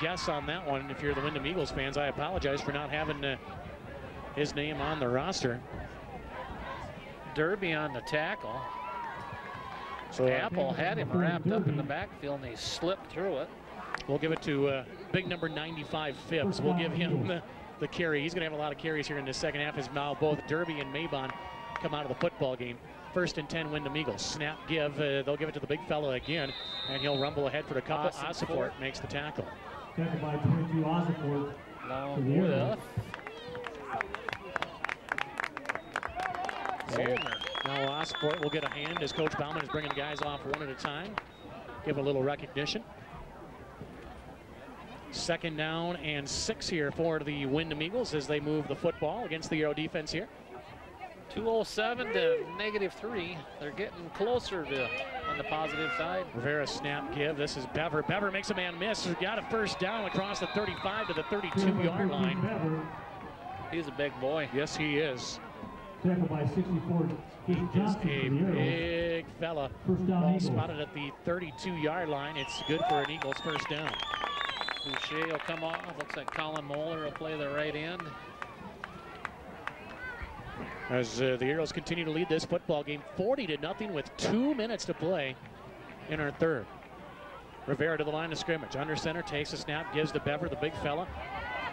S1: guess on that one. If you're the Windom Eagles fans, I apologize for not having his name on the roster.
S2: Derby on the tackle.
S1: So
S2: Apple had him wrapped up in the backfield, and he slipped through it.
S1: We'll give it to big number 95, Phipps. We'll give him the carry. He's going to have a lot of carries here in the 2nd half as now both Derby and Mabon come out of the football game. 1st and 10 Windom Eagles. Snap, give. They'll give it to the big fella again, and he'll rumble ahead for the call. Osiport makes the tackle.
S6: Tackled by 22 Osiport.
S1: Now Osiport will get a hand as Coach Bauman is bringing the guys off one at a time. Give a little recognition. 2nd down and 6 here for the Windom Eagles as they move the football against the Arrow defense here.
S2: 2:07 to -3. They're getting closer to on the positive side.
S1: Rivera snap give. This is Bever. Bever makes a man miss. He's got a 1st down across the 35 to the 32-yard line.
S2: He's a big boy.
S1: Yes, he is.
S6: Tackled by 64.
S1: He is a big fella. Ball spotted at the 32-yard line. It's good for an Eagles 1st down.
S2: Boucher will come off. Looks like Colin Moeller will play the right end.
S1: As the Arrows continue to lead this football game 40-0 with 2 minutes to play in our 3rd. Rivera to the line of scrimmage. Under center, takes a snap, gives to Bever, the big fella.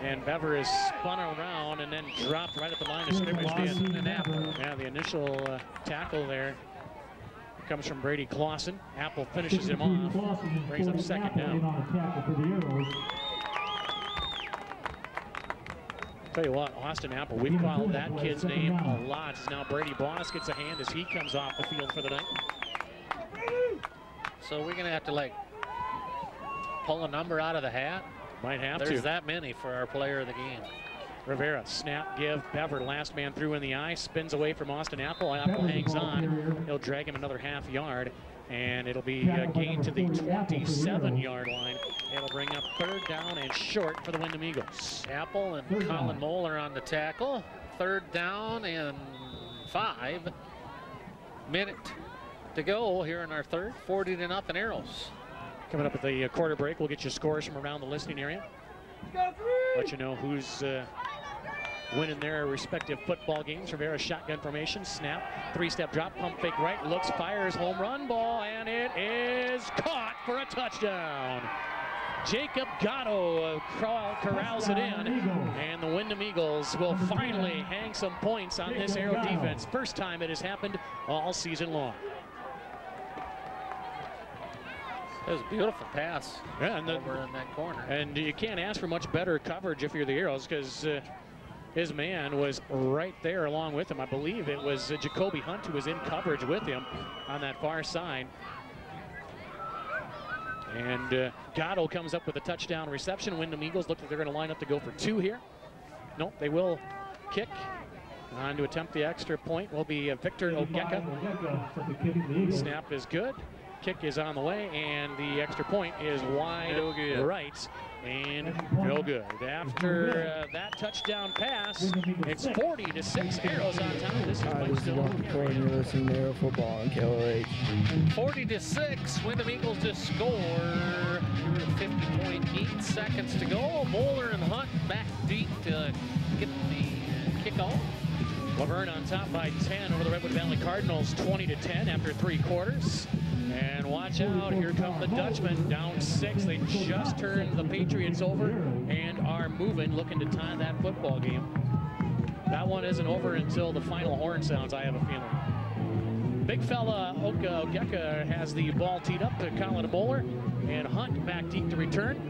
S1: And Bever is spun around and then dropped right at the line of scrimmage. The initial tackle there comes from Brady Clausen. Apple finishes him off, brings up 2nd down. Tell you what, Austin Apple, we've called that kid's name a lot. Now Brady Bloss gets a hand as he comes off the field for the night.
S2: So we're gonna have to like pull a number out of the hat.
S1: Might have to.
S2: There's that many for our player of the game.
S1: Rivera, snap, give, Bever, last man through in the eye, spins away from Austin Apple. Apple hangs on. He'll drag him another half yard, and it'll be gained to the 27-yard line. It'll bring up 3rd down and short for the Windom Eagles.
S2: Apple and Colin Moeller on the tackle. 3rd down and 5. Minute to go here in our 3rd. 40-0 Arrows.
S1: Coming up at the quarter break, we'll get you scores from around the listening area. Let you know who's winning their respective football games. Rivera shotgun formation, snap, 3-step drop, pump fake right, looks, fires, home run ball, and it is caught for a touchdown. Jacob Gatto corrals it in, and the Windom Eagles will finally hang some points on this Arrow defense. First time it has happened all season long.
S2: That was a beautiful pass over in that corner.
S1: And you can't ask for much better coverage if you're the Arrows, because his man was right there along with him. I believe it was Jacoby Hunt who was in coverage with him on that far side. And Gatto comes up with a touchdown reception. Windom Eagles look like they're going to line up to go for 2 here. Nope, they will kick. On to attempt the extra point will be Victor Ogeka. Snap is good. Kick is on the way, and the extra point is wide right and no good. After that touchdown pass, it's 40-6. Arrows on top. This is Pipestone.
S3: You're listening to Arrow Football on KOH.
S2: 40-6. Windom Eagles just score. 50.8 seconds to go. Bowler and Hunt back deep to get the kickoff.
S1: Laverne on top by 10 over the Redwood Valley Cardinals, 20-10 after 3 quarters. And watch out, here come the Dutchmen, down 6. They just turned the Patriots over and are moving, looking to tie that football game. That one isn't over until the final horn sounds, I have a feeling. Big fella Ogeka has the ball teed up to Colin Bowler, and Hunt back deep to return.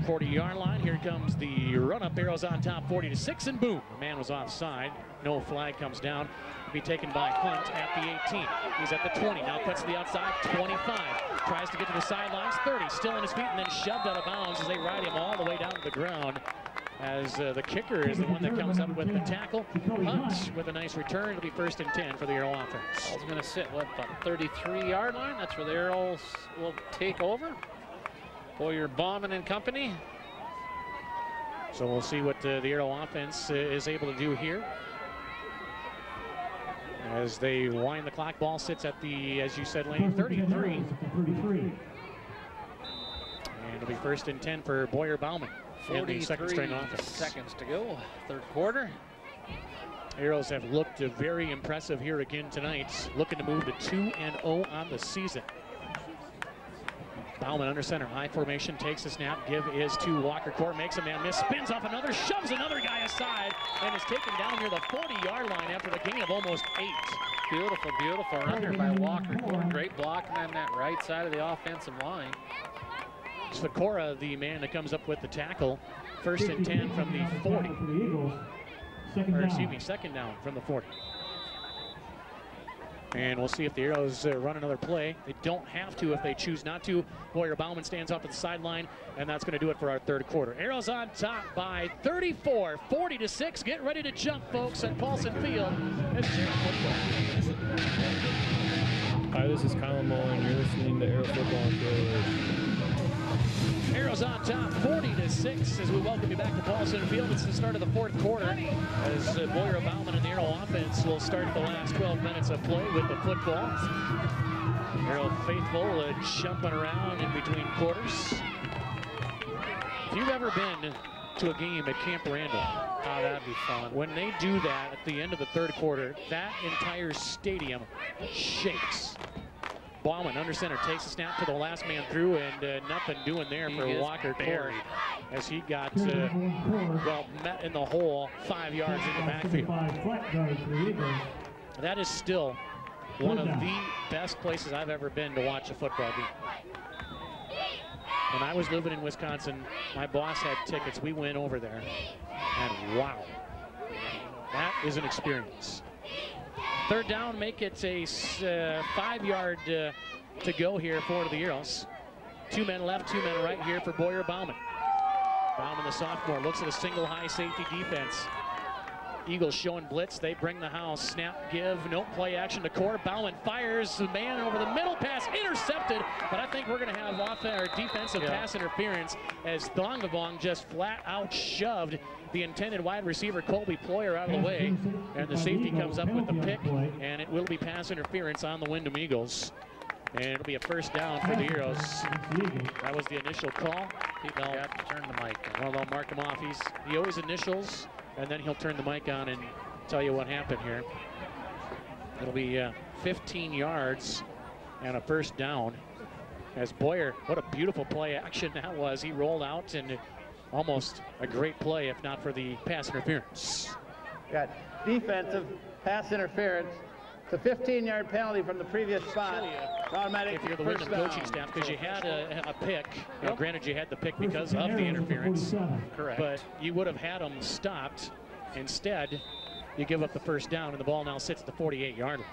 S1: 40-yard line. Here comes the run-up. Arrows on top, 40-6, and boom. The man was offside. No flag comes down. Be taken by Hunt at the 18. He's at the 20. Now cuts to the outside, 25. Tries to get to the sidelines, 30. Still on his feet, and then shoved out of bounds as they ride him all the way down to the ground. As the kicker is the one that comes up with the tackle. Hunt with a nice return. It'll be 1st and 10 for the Arrow offense.
S2: Ball's going to sit, what, about 33-yard line? That's where the Arrows will take over. Boyer, Bauman and company.
S1: So we'll see what the Arrow offense is able to do here. As they wind the clock, ball sits at the, as you said, Lane, 33. And it'll be 1st and 10 for Boyer Bauman.
S2: 43
S1: second-string offense.
S2: Seconds to go, 3rd quarter.
S1: Arrows have looked very impressive here again tonight, looking to move to 2-0 on the season. Bauman under center, high formation, takes the snap, give is to Walker Court, makes a man miss, spins off another, shoves another guy aside, and is taken down near the 40-yard line after the gain of almost 8.
S2: Beautiful, beautiful run there by Walker Court. Great blocking on that right side of the offensive line.
S1: Sakura, the man that comes up with the tackle. 1st and 10 from the 40. Or excuse me, 2nd down from the 40. And we'll see if the Arrows run another play. They don't have to if they choose not to. Boyer Bauman stands off at the sideline, and that's going to do it for our 3rd quarter. Arrows on top by 34, 40-6. Get ready to jump, folks, at Paulson Field.
S5: Hi, this is Colin Mullen. You're listening to Arrow Football on KOH.
S1: Arrows on top, 40-6, as we welcome you back to Paulson Field. It's the start of the 4th quarter, as Boyer Bauman and the Arrow offense will start the last 12 minutes of play with the football. Arrow faithful jumping around in between quarters. If you've ever been to a game at Camp Randall,
S2: oh, that'd be fun.
S1: When they do that at the end of the 3rd quarter, that entire stadium shakes. Bauman under center takes the snap to the last man through, and nothing doing there for Walker Court as he got well met in the hole 5 yards in the backfield. That is still one of the best places I've ever been to watch a football game. When I was living in Wisconsin, my boss had tickets. We went over there, and wow, that is an experience. 3rd down, make it a 5-yard to go here for the Arrows. 2 men left, 2 men right here for Boyer Bauman. Bauman, the sophomore, looks at a single high safety defense. Eagles showing blitz. They bring the house. Snap, give, no play action to Core. Bauman fires the man over the middle, pass intercepted. But I think we're going to have off our defensive pass interference as Thongavong just flat out shoved the intended wide receiver Colby Ployer out of the way. And the safety comes up with the pick, and it will be pass interference on the Windom Eagles. And it'll be a 1st down for the Arrows. That was the initial call.
S2: People have to turn the mic on.
S1: Well, they'll mark him off. He always initials, and then he'll turn the mic on and tell you what happened here. It'll be 15 yards and a 1st down As Boyer, what a beautiful play action that was. He rolled out and almost a great play if not for the pass interference.
S8: Got defensive pass interference. It's a 15-yard penalty from the previous spot. Automatic
S1: if you're the
S8: first
S1: Windom
S8: down.
S1: coaching staff, because you had a pick. Now, granted, you had the pick because of the interference.
S2: Correct.
S1: But you would have had them stopped. Instead, you give up the first down, and the ball now sits at the 48-yard line.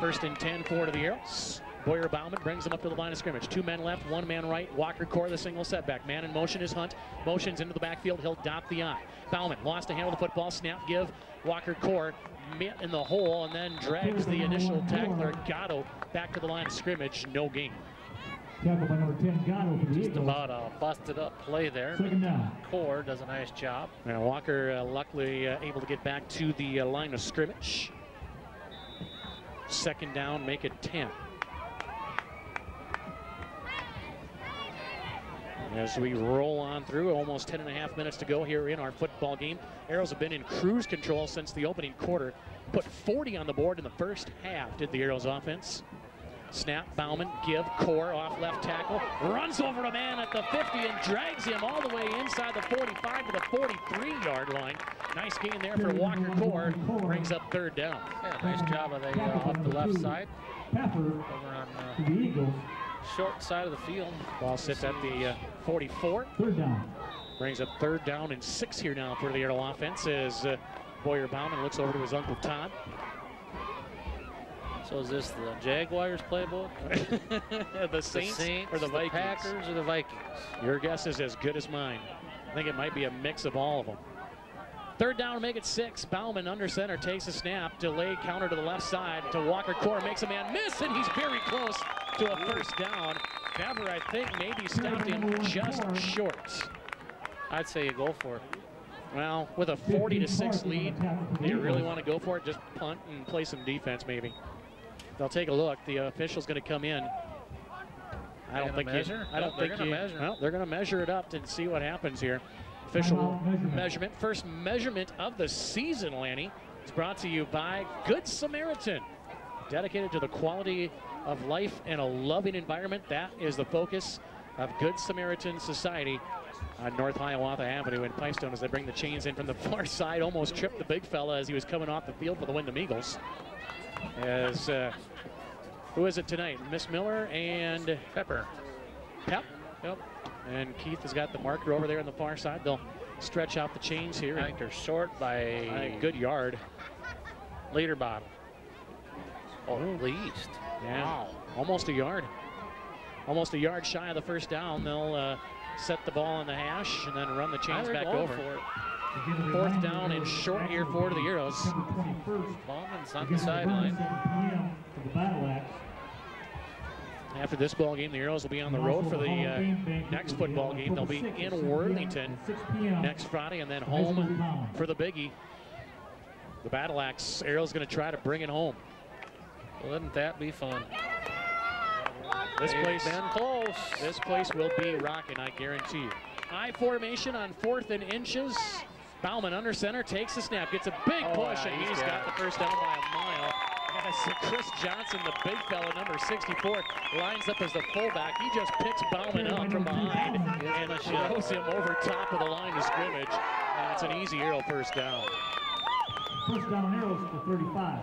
S1: First and 10, 4 to the Arrows. Boyer Bauman brings them up to the line of scrimmage. 2 men left, 1 man right. Walker Core, the single setback. Man in motion is Hunt. Motions into the backfield. He'll dot the eye. Bauman lost a handle of the football. Snap give. Walker Core met in the hole and then drags the initial tackler, Gatto, back to the line of scrimmage. No gain.
S6: Tackle by number 10, Gatto for the
S2: Just
S6: Eagles.
S2: about a busted up play there.
S6: Second down.
S2: Core does a nice job.
S1: Now Walker luckily able to get back to the line of scrimmage. Second down, make it 10. As we roll on through, almost 10.5 minutes to go here in our football game. Arrows have been in cruise control since the opening quarter. Put 40 on the board in the first half, did the Arrows offense. Snap, Bauman, give, Core off left tackle. Runs over a man at the 50 and drags him all the way inside the 45 to the 43-yard line. Nice gain there for Walker Core. Brings up third down.
S2: Yeah, nice job of the off the left side.
S6: Pepper
S2: Over on
S6: to the Eagles.
S2: short side of the field.
S1: Ball sits at the 44.
S6: Third down.
S1: Brings up third down and 6 here now for the Arrow offense as Boyer Bauman looks over to his Uncle Todd.
S2: So is this the Jaguars playbook?
S1: the Saints or the Vikings?
S2: Packers or the Vikings?
S1: Your guess is as good as mine. I think it might be a mix of all of them. Third down, make it 6. Bauman under center takes a snap. Delay counter to the left side to Walker Core. Makes a man miss, and he's very close to a first down. Bever, I think, maybe stopped him just short.
S2: I'd say you go for it.
S1: Well, with a 40-6 lead, do you really want to go for it? Just punt and play some defense, maybe. They'll take a look. The official's going to come in. I don't think
S2: measure.
S1: Well, they're going to measure it up and see what happens here. Official measurement. First measurement of the season, Lanny. It's brought to you by Good Samaritan. Dedicated to the quality of life and a loving environment. That is the focus of Good Samaritan Society on North Hiawatha Avenue in Pipestone as they bring the chains in from the far side. Almost tripped the big fella as he was coming off the field for the Windom Eagles. As who is it tonight? Miss Miller and
S2: Pepper.
S1: Pep. Yep. And Keith has got the marker over there on the far side. They'll stretch out the chains here.
S2: I think they're short by
S1: a good yard.
S2: Liter bottom. Or at least.
S1: Yeah.
S2: Wow.
S1: Almost a yard. Almost a yard shy of the first down. They'll set the ball on the hash and then run the chains back over.
S2: For it.
S1: Fourth down and short here for the Arrows.
S2: Bowman's on the sideline.
S1: After this ball game, the Arrows will be on the road for the next football game. They'll be in Worthington next Friday and then home for the biggie. The Battle Axe Arrows going to try to bring it home.
S2: Wouldn't that be fun?
S1: This place,
S2: been close.
S1: This place will be rocking, I guarantee you. I formation on 4th and inches. Bauman under center takes the snap, gets a big push, and he's got the first down by a mile. As Chris Johnson, the big fella, number 64, lines up as the fullback. He just picks Bauman up from behind and throws him over top of the line of scrimmage. And it's an easy Arrow first down.
S6: First down Arrows for 35.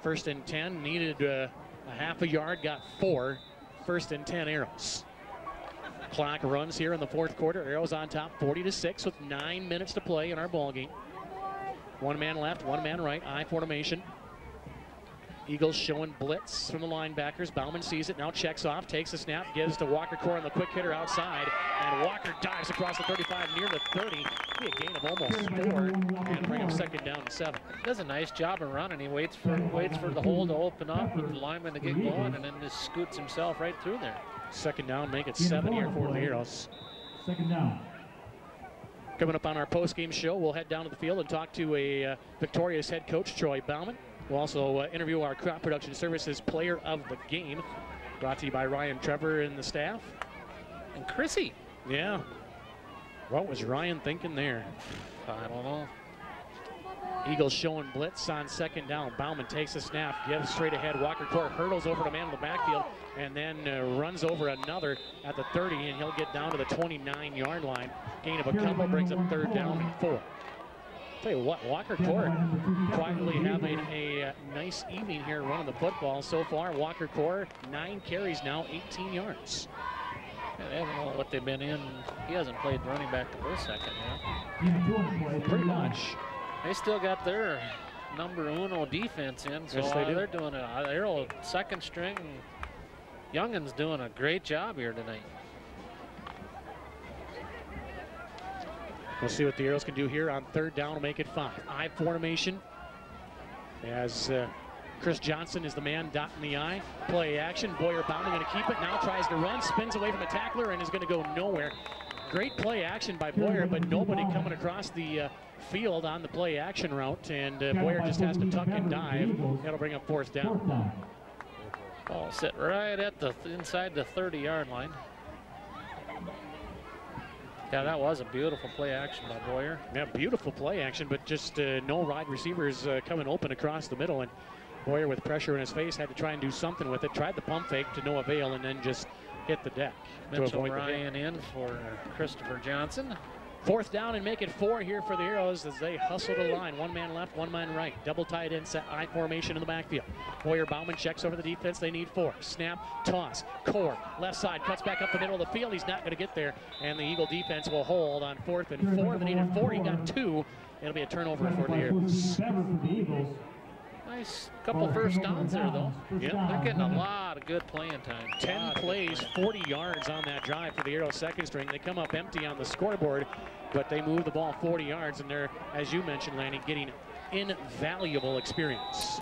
S1: First and 10, needed a half a yard, got 4. First and 10 Arrows. Clock runs here in the fourth quarter. Arrows on top, 40-6 with 9 minutes to play in our ball game. 1 man left, 1 man right, I formation. Eagles showing blitz from the linebackers. Bauman sees it, now checks off, takes a snap, gives to Walker Core on the quick hitter outside, and Walker dives across the 35 near the 30. Be a gain of almost 4, and bring him second down and 7.
S2: Does a nice job of running. He waits for the hole to open up, with the lineman to get going, and then just scoots himself right through there.
S1: Second down, make it 7 here for the Arrows.
S6: Second down.
S1: Coming up on our post-game show, we'll head down to the field and talk to a victorious head coach, Troy Bauman. We'll also interview our Crop Production Services Player of the Game, brought to you by Ryan Trevor and the staff.
S2: And Chrissy.
S1: Yeah. What was Ryan thinking there?
S2: I don't know.
S1: Eagles showing blitz on second down. Bauman takes a snap, gives straight ahead. Walker Court hurdles over the man in the backfield and then runs over another at the 30, and he'll get down to the 29-yard line. Gain of a couple brings up third down and 4. Tell you what, Walker Court quietly having a nice evening here running the football so far. Walker Court 9 carries now, 18 yards.
S2: Yeah, I don't know what they've been in. He hasn't played running back the first second yet.
S1: Pretty much.
S2: They still got their number uno defense in, so
S1: yes, they do.
S2: They're doing a they're second string. Youngin's doing a great job here tonight.
S1: We'll see what the Arrows can do here on third down to make it 5. I formation as Chris Johnson is the man dotting the I. Play action. Boyer Bauman going to keep it. Now tries to run, spins away from a tackler, and is going to go nowhere. Great play action by Boyer, but nobody coming across the field on the play action route, and Boyer just has to tuck and dive. That'll bring up fourth down.
S2: Ball sit right at the inside the 30-yard line. Yeah, that was a beautiful play action by Boyer.
S1: Yeah, beautiful play action, but just no wide receivers coming open across the middle, and Boyer with pressure in his face had to try and do something with it. Tried the pump fake to no avail, and then just hit the deck.
S2: Mitchell Ryan in for Christopher Johnson.
S1: Fourth down and make it 4 here for the Arrows as they hustle the line. One man left, one man right. Double tight end set I formation in the backfield. Boyer Bauman checks over the defense. They need 4. Snap, toss, core, left side, cuts back up the middle of the field. He's not going to get there, and the Eagle defense will hold on 4th and 4. They needed 4. He got 2. It'll be a turnover for the Arrows.
S2: Nice couple first downs there, though.
S1: Yep.
S2: They're getting a lot of good playing time.
S1: 10 plays, 40 yards on that drive for the Arrows second string. They come up empty on the scoreboard, but they move the ball 40 yards, and they're, as you mentioned, Lanny, getting invaluable experience.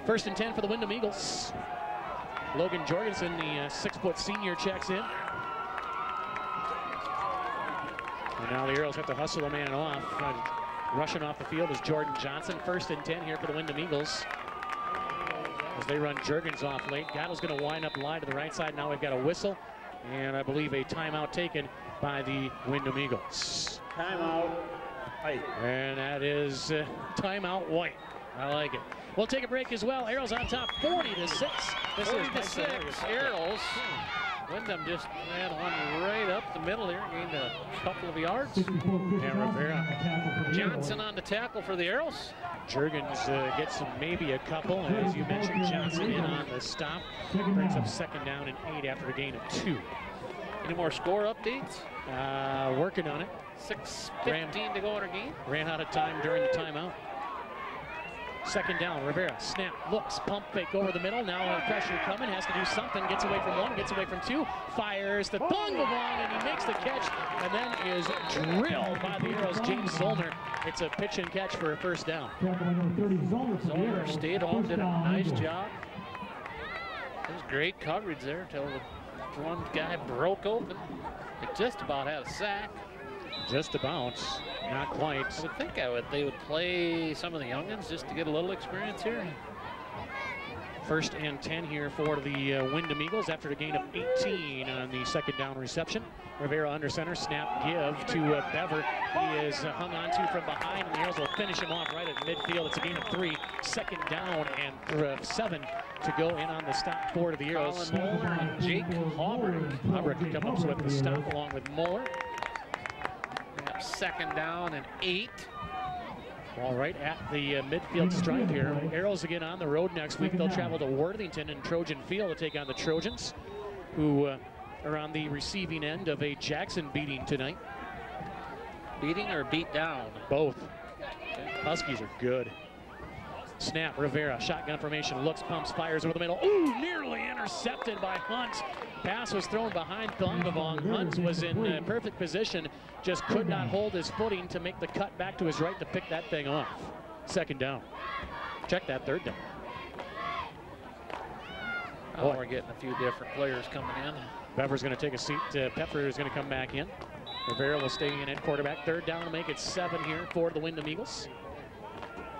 S1: First and 10 for the Windom Eagles. Logan Jorgensen, the 6-foot senior, checks in. And now the Arrows have to hustle a man off. Rushing off the field is Jordan Johnson. First and 10 here for the Windom Eagles. As they run Jurgens off late. Gattle's going to wind up line to the right side. Now we've got a whistle, and I believe a timeout taken by the Windom Eagles.
S8: Timeout. White.
S1: And that is timeout White. I like it. We'll take a break as well. Arrows on top, 40-6. This is
S2: 40-6. Arrows. Windom just ran one right up the middle here, gained a couple of yards.
S1: And Rivera.
S2: Johnson on the tackle for the Arrows.
S1: Jurgens gets maybe a couple, and as you mentioned, Johnson in on the stop. Brings up second down and 8 after a gain of 2.
S2: Any more score updates?
S1: Working on it.
S2: 6:15 to go in our game.
S1: Ran out of time during the timeout. Second down, Rivera, snap, looks, pump fake over the middle. Now pressure coming, has to do something. Gets away from 1, gets away from 2, fires the bong, and he makes the catch, and then is drilled by the Arrows, James Zollner. It's a pitch and catch for a first down.
S2: Zollner stayed home, did a nice job. It was great coverage there until the one guy broke open. It just about had a sack.
S1: Just about, not quite.
S2: I would think they would play some of the youngins just to get a little experience here.
S1: First and 10 here for the Windom Eagles after a gain of 18 on the second down reception. Rivera under center, snap, give to Bever. He is hung on to from behind, and the Arrows will finish him off right at midfield. It's a gain of 3, second down and 7 to go in on the stop for the Arrows.
S2: Colin Moeller and Jake Haubrich.
S1: Haubrich comes up with the stop along with Moeller.
S2: Second down and 8.
S1: All right, at the midfield stripe here. Arrows again on the road next week. They'll travel to Worthington and Trojan Field to take on the Trojans, who are on the receiving end of a Jackson beating tonight.
S2: Beating or beat down?
S1: Both. Huskies are good. Snap, Rivera, shotgun formation, looks, pumps, fires over the middle. Ooh, nearly intercepted by Hunt. Pass was thrown behind Thongavong. Hunt was in perfect position, just could not hold his footing to make the cut back to his right to pick that thing off. Second down. Check that third down.
S2: Oh, we're getting a few different players coming in.
S1: Bever's going to take a seat. Pepper is going to come back in. Rivera will stay in at quarterback. Third down to make it 7 here for the Windom Eagles.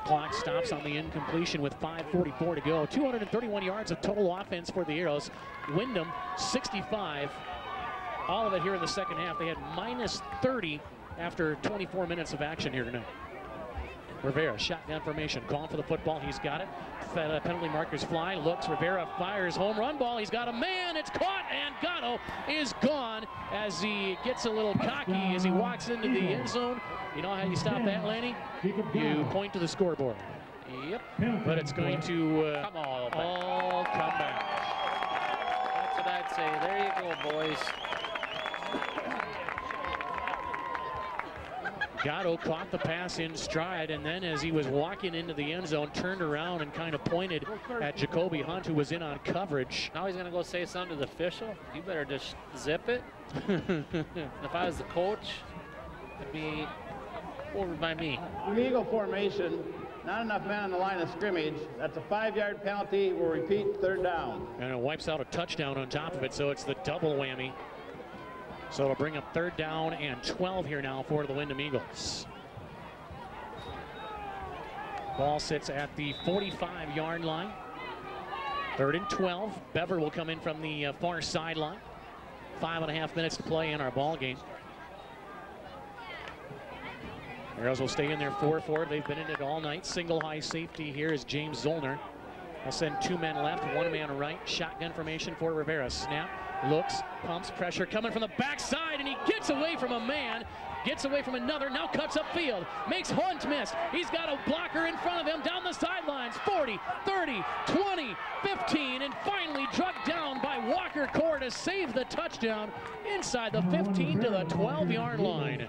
S1: Clock stops on the incompletion with 5:44 to go. 231 yards of total offense for the Arrows. Windom 65. All of it here in the second half. They had minus 30 after 24 minutes of action here tonight. Rivera, shotgun formation, calling for the football. He's got it. Penalty markers fly. Looks. Rivera fires home run ball. He's got a man. It's caught, and Gatto is gone as he gets a little cocky as he walks into the end zone. You know how you stop that, Lanny? You point to the scoreboard. Yep. But it's going to all come back.
S2: That's what I'd say. There you go, boys.
S1: Gatto caught the pass in stride, and then as he was walking into the end zone, turned around and kind of pointed at Jacoby Hunt, who was in on coverage.
S2: Now he's going to go say something to the official. You better just zip it. If I was the coach, it'd be over by me.
S8: Illegal formation, not enough men on the line of scrimmage. That's a 5-yard penalty. We'll repeat, 3rd down.
S1: And it wipes out a touchdown on top of it, so it's the double whammy. So it'll bring up 3rd down and 12 here now for the Windom Eagles. Ball sits at the 45-yard line. 3rd and 12. Bever will come in from the far sideline. 5.5 minutes to play in our ball game. Arrows will stay in there 4-4. They've been in it all night. Single high safety here is James Zollner. I'll send 2 men left, 1 man right. Shotgun formation for Rivera. Snap, looks, pumps, pressure coming from the backside, and he gets away from a man, gets away from another, now cuts upfield, makes Hunt miss. He's got a blocker in front of him down the sidelines. 40, 30, 20, 15, and finally drugged down by Walker Core to save the touchdown inside the 15 to the 12-yard line.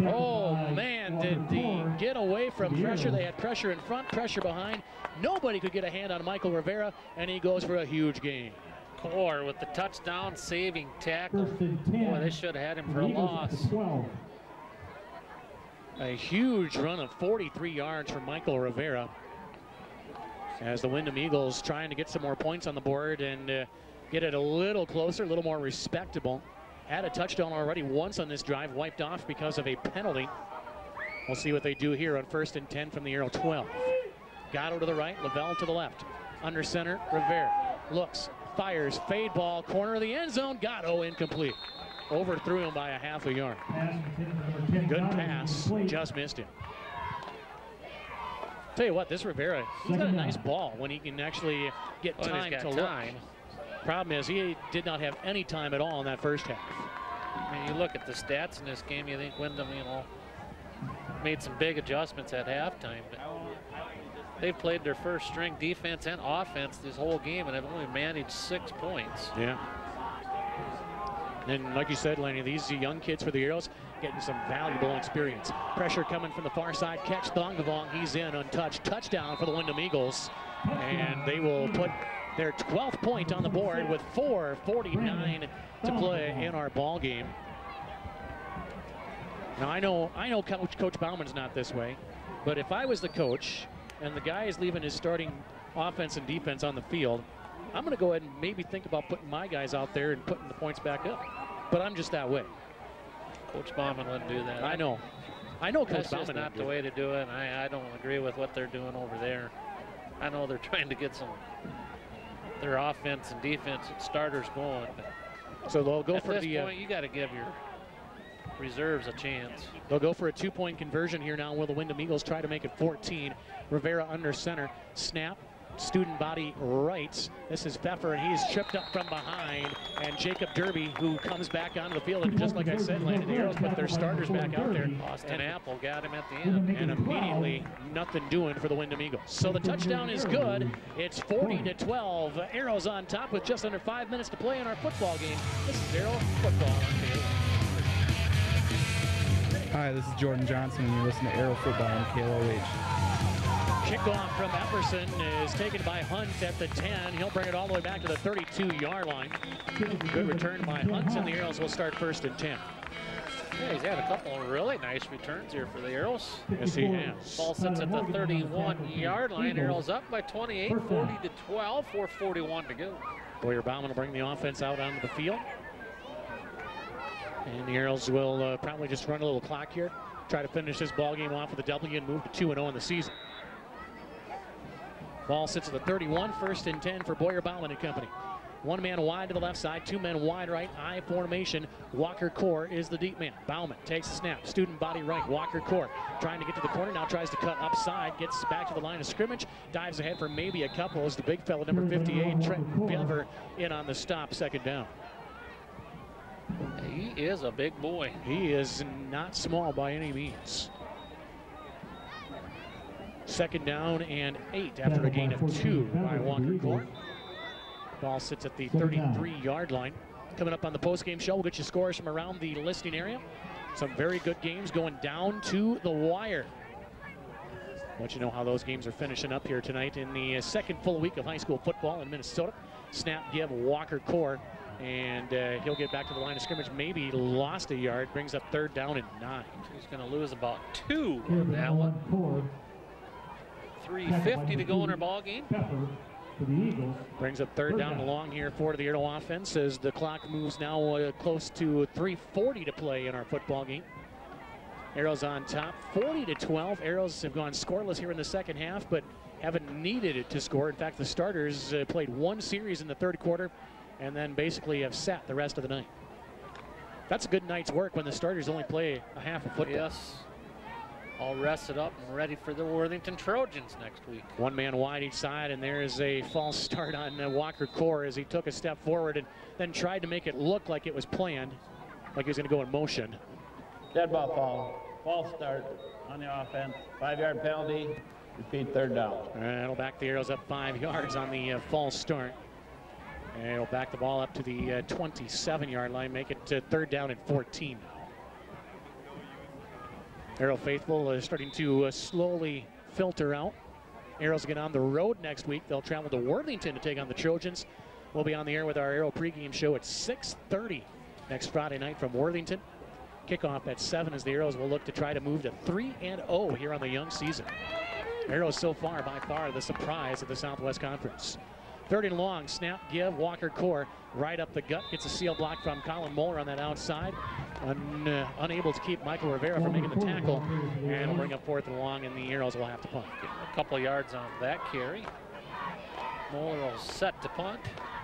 S1: Oh man, did he get away from pressure. They had pressure in front, pressure behind. Nobody could get a hand on Michael Rivera, and he goes for a huge gain.
S2: Core with the touchdown saving tackle. Boy, they should have had him for a loss.
S1: A huge run of 43 yards for Michael Rivera as the Windom Eagles trying to get some more points on the board and get it a little closer, a little more respectable. Had a touchdown already once on this drive, wiped off because of a penalty. We'll see what they do here on 1st and 10 from the Arrow 12. Gatto to the right, Lavelle to the left. Under center, Rivera looks, fires, fade ball, corner of the end zone. Gatto incomplete. Overthrew him by a half a yard. Good pass, just missed him. Tell you what, this Rivera, he's got a nice ball when he can actually get time to look. Problem is, he did not have any time at all in that first half.
S2: I mean, you look at the stats in this game, you think Windom, made some big adjustments at halftime. But they've played their first string defense and offense this whole game and have only managed 6 points.
S1: Yeah. And like you said, Lanny, these young kids for the Arrows getting some valuable experience. Pressure coming from the far side. Catch Thongavong. He's in untouched. Touchdown for the Windom Eagles. And they will put their 12th point on the board with 4:49 to play in our ball game. Now I know Coach Bauman's not this way, but if I was the coach and the guy is leaving his starting offense and defense on the field, I'm going to go ahead and maybe think about putting my guys out there and putting the points back up. But I'm just that way.
S2: Coach Bauman wouldn't do that.
S1: I know Coach
S2: That's
S1: Bauman
S2: just not the way to do it. I don't agree with what they're doing over there. I know they're trying to get their offense and defense starters going. But
S1: so they'll go
S2: at
S1: for
S2: this point, you got to give your reserves a chance.
S1: They'll go for a 2-point conversion here now. Will the Windom Eagles try to make it 14? Rivera under center, snap, student body right. This is Pfeffer, and he's tripped up from behind. And Jacob Derby, who comes back onto the field, and just like I said, Landon, the Arrows put their starters back out there.
S2: Austin Apple got him at the end.
S1: And immediately nothing doing for the Windom Eagles. So the touchdown is good. It's 40-12. Arrows on top with just under 5 minutes to play in our football game. This is Arrow Football on KOH.
S7: Hi, this is Jordan Johnson, and you're listening to Arrow Football on KOH.
S1: Kickoff from Epperson is taken by Hunt at the 10. He'll bring it all the way back to the 32-yard line. Good return by Hunt, and the Arrows will start 1st and 10.
S2: Yeah, he's had a couple of really nice returns here for the Arrows.
S1: Yes, he has.
S2: Ball sits at the 31-yard line. Arrows up by 28, 40-12, 4:41 to go.
S1: Boyer Bauman will bring the offense out onto the field. And the Arrows will probably just run a little clock here. Try to finish this ball game off with a W and move to 2-0 in the season. Ball sits at the 31, 1st and 10 for Boyer Bauman and company. One man wide to the left side, two men wide right, I formation. Walker Core is the deep man. Bauman takes the snap, student body right. Walker Core trying to get to the corner, now tries to cut upside, gets back to the line of scrimmage, dives ahead for maybe a couple as the big fella, number 58, Trent Bever, in on the stop, second down.
S2: He is a big boy.
S1: He is not small by any means. Second down and 8 after a gain of 2 by Walker Core. Ball sits at the 33-yard line. Coming up on the post-game show, we'll get you scores from around the listing area. Some very good games going down to the wire. Let you know how those games are finishing up here tonight in the second full week of high school football in Minnesota. Snap give, Walker Core, and he'll get back to the line of scrimmage. Maybe lost a yard, brings up third down and 9.
S2: He's going to lose about 2 on that one. 3:50 to go in our ball game.
S1: Brings up third down and long here for the Arrow offense as the clock moves now close to 3:40 to play in our football game. Arrows on top, 40-12. Arrows have gone scoreless here in the second half, but haven't needed it to score. In fact, the starters played one series in the third quarter and then basically have sat the rest of the night. That's a good night's work when the starters only play a half of football.
S2: Yes. All rested up and ready for the Worthington Trojans next week.
S1: One man wide each side, and there is a false start on Walker Core as he took a step forward and then tried to make it look like it was planned, like he was going to go in motion.
S8: Dead ball foul. False start on the offense. 5-yard penalty. Repeat, third down.
S1: And it'll back the Arrows up 5 yards on the false start. And it'll back the ball up to the 27-yard line, make it third down and 14. Arrow faithful is starting to slowly filter out. Arrows get on the road next week. They'll travel to Worthington to take on the Trojans. We'll be on the air with our Arrow pregame show at 6:30 next Friday night from Worthington. Kickoff at 7 as the Arrows will look to try to move to 3-0 here on the young season. Arrows so far, by far, the surprise of the Southwest Conference. Third and long, snap, give, Walker Core right up the gut. Gets a seal block from Colin Moeller on that outside. Unable to keep Michael Rivera from making the tackle. And will bring up fourth and long, and the Arrows will have to punt.
S2: A couple of yards on that carry. Moeller will set to punt.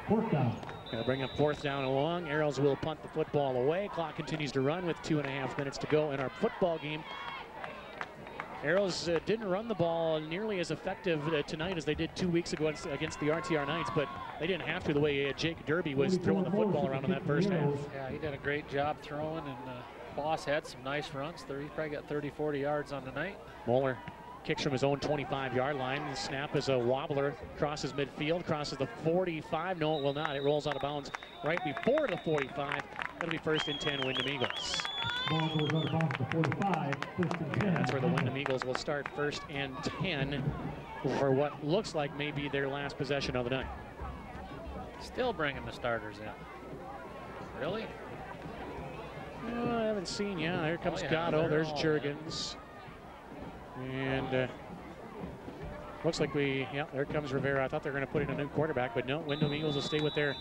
S6: Fourth down.
S1: Going to bring up fourth down and long. Arrows will punt the football away. Clock continues to run with 2.5 minutes to go in our football game. Arrows didn't run the ball nearly as effective tonight as they did 2 weeks ago against the RTR Knights, but they didn't have to the way Jake Derby was throwing the football around in that first half.
S2: Yeah, he did a great job throwing, and Boss had some nice runs. He probably got 30, 40 yards on the night.
S1: Moeller kicks from his own 25-yard line. The snap is a wobbler, crosses midfield, crosses the 45. No, it will not. It rolls out of bounds right before the 45. That'll be first and 10, Windom Eagles.
S6: Ball goes out of bounds to 45, first and 10.
S1: That's where the Windom Eagles will start first and 10 for what looks like maybe their last possession of the night.
S2: Still bringing the starters in. Really?
S1: I haven't seen. Yeah, here comes Gatto. There's Jurgens. And looks like there comes Rivera. I thought they were going to put in a new quarterback, but no, Windom Eagles will stay with their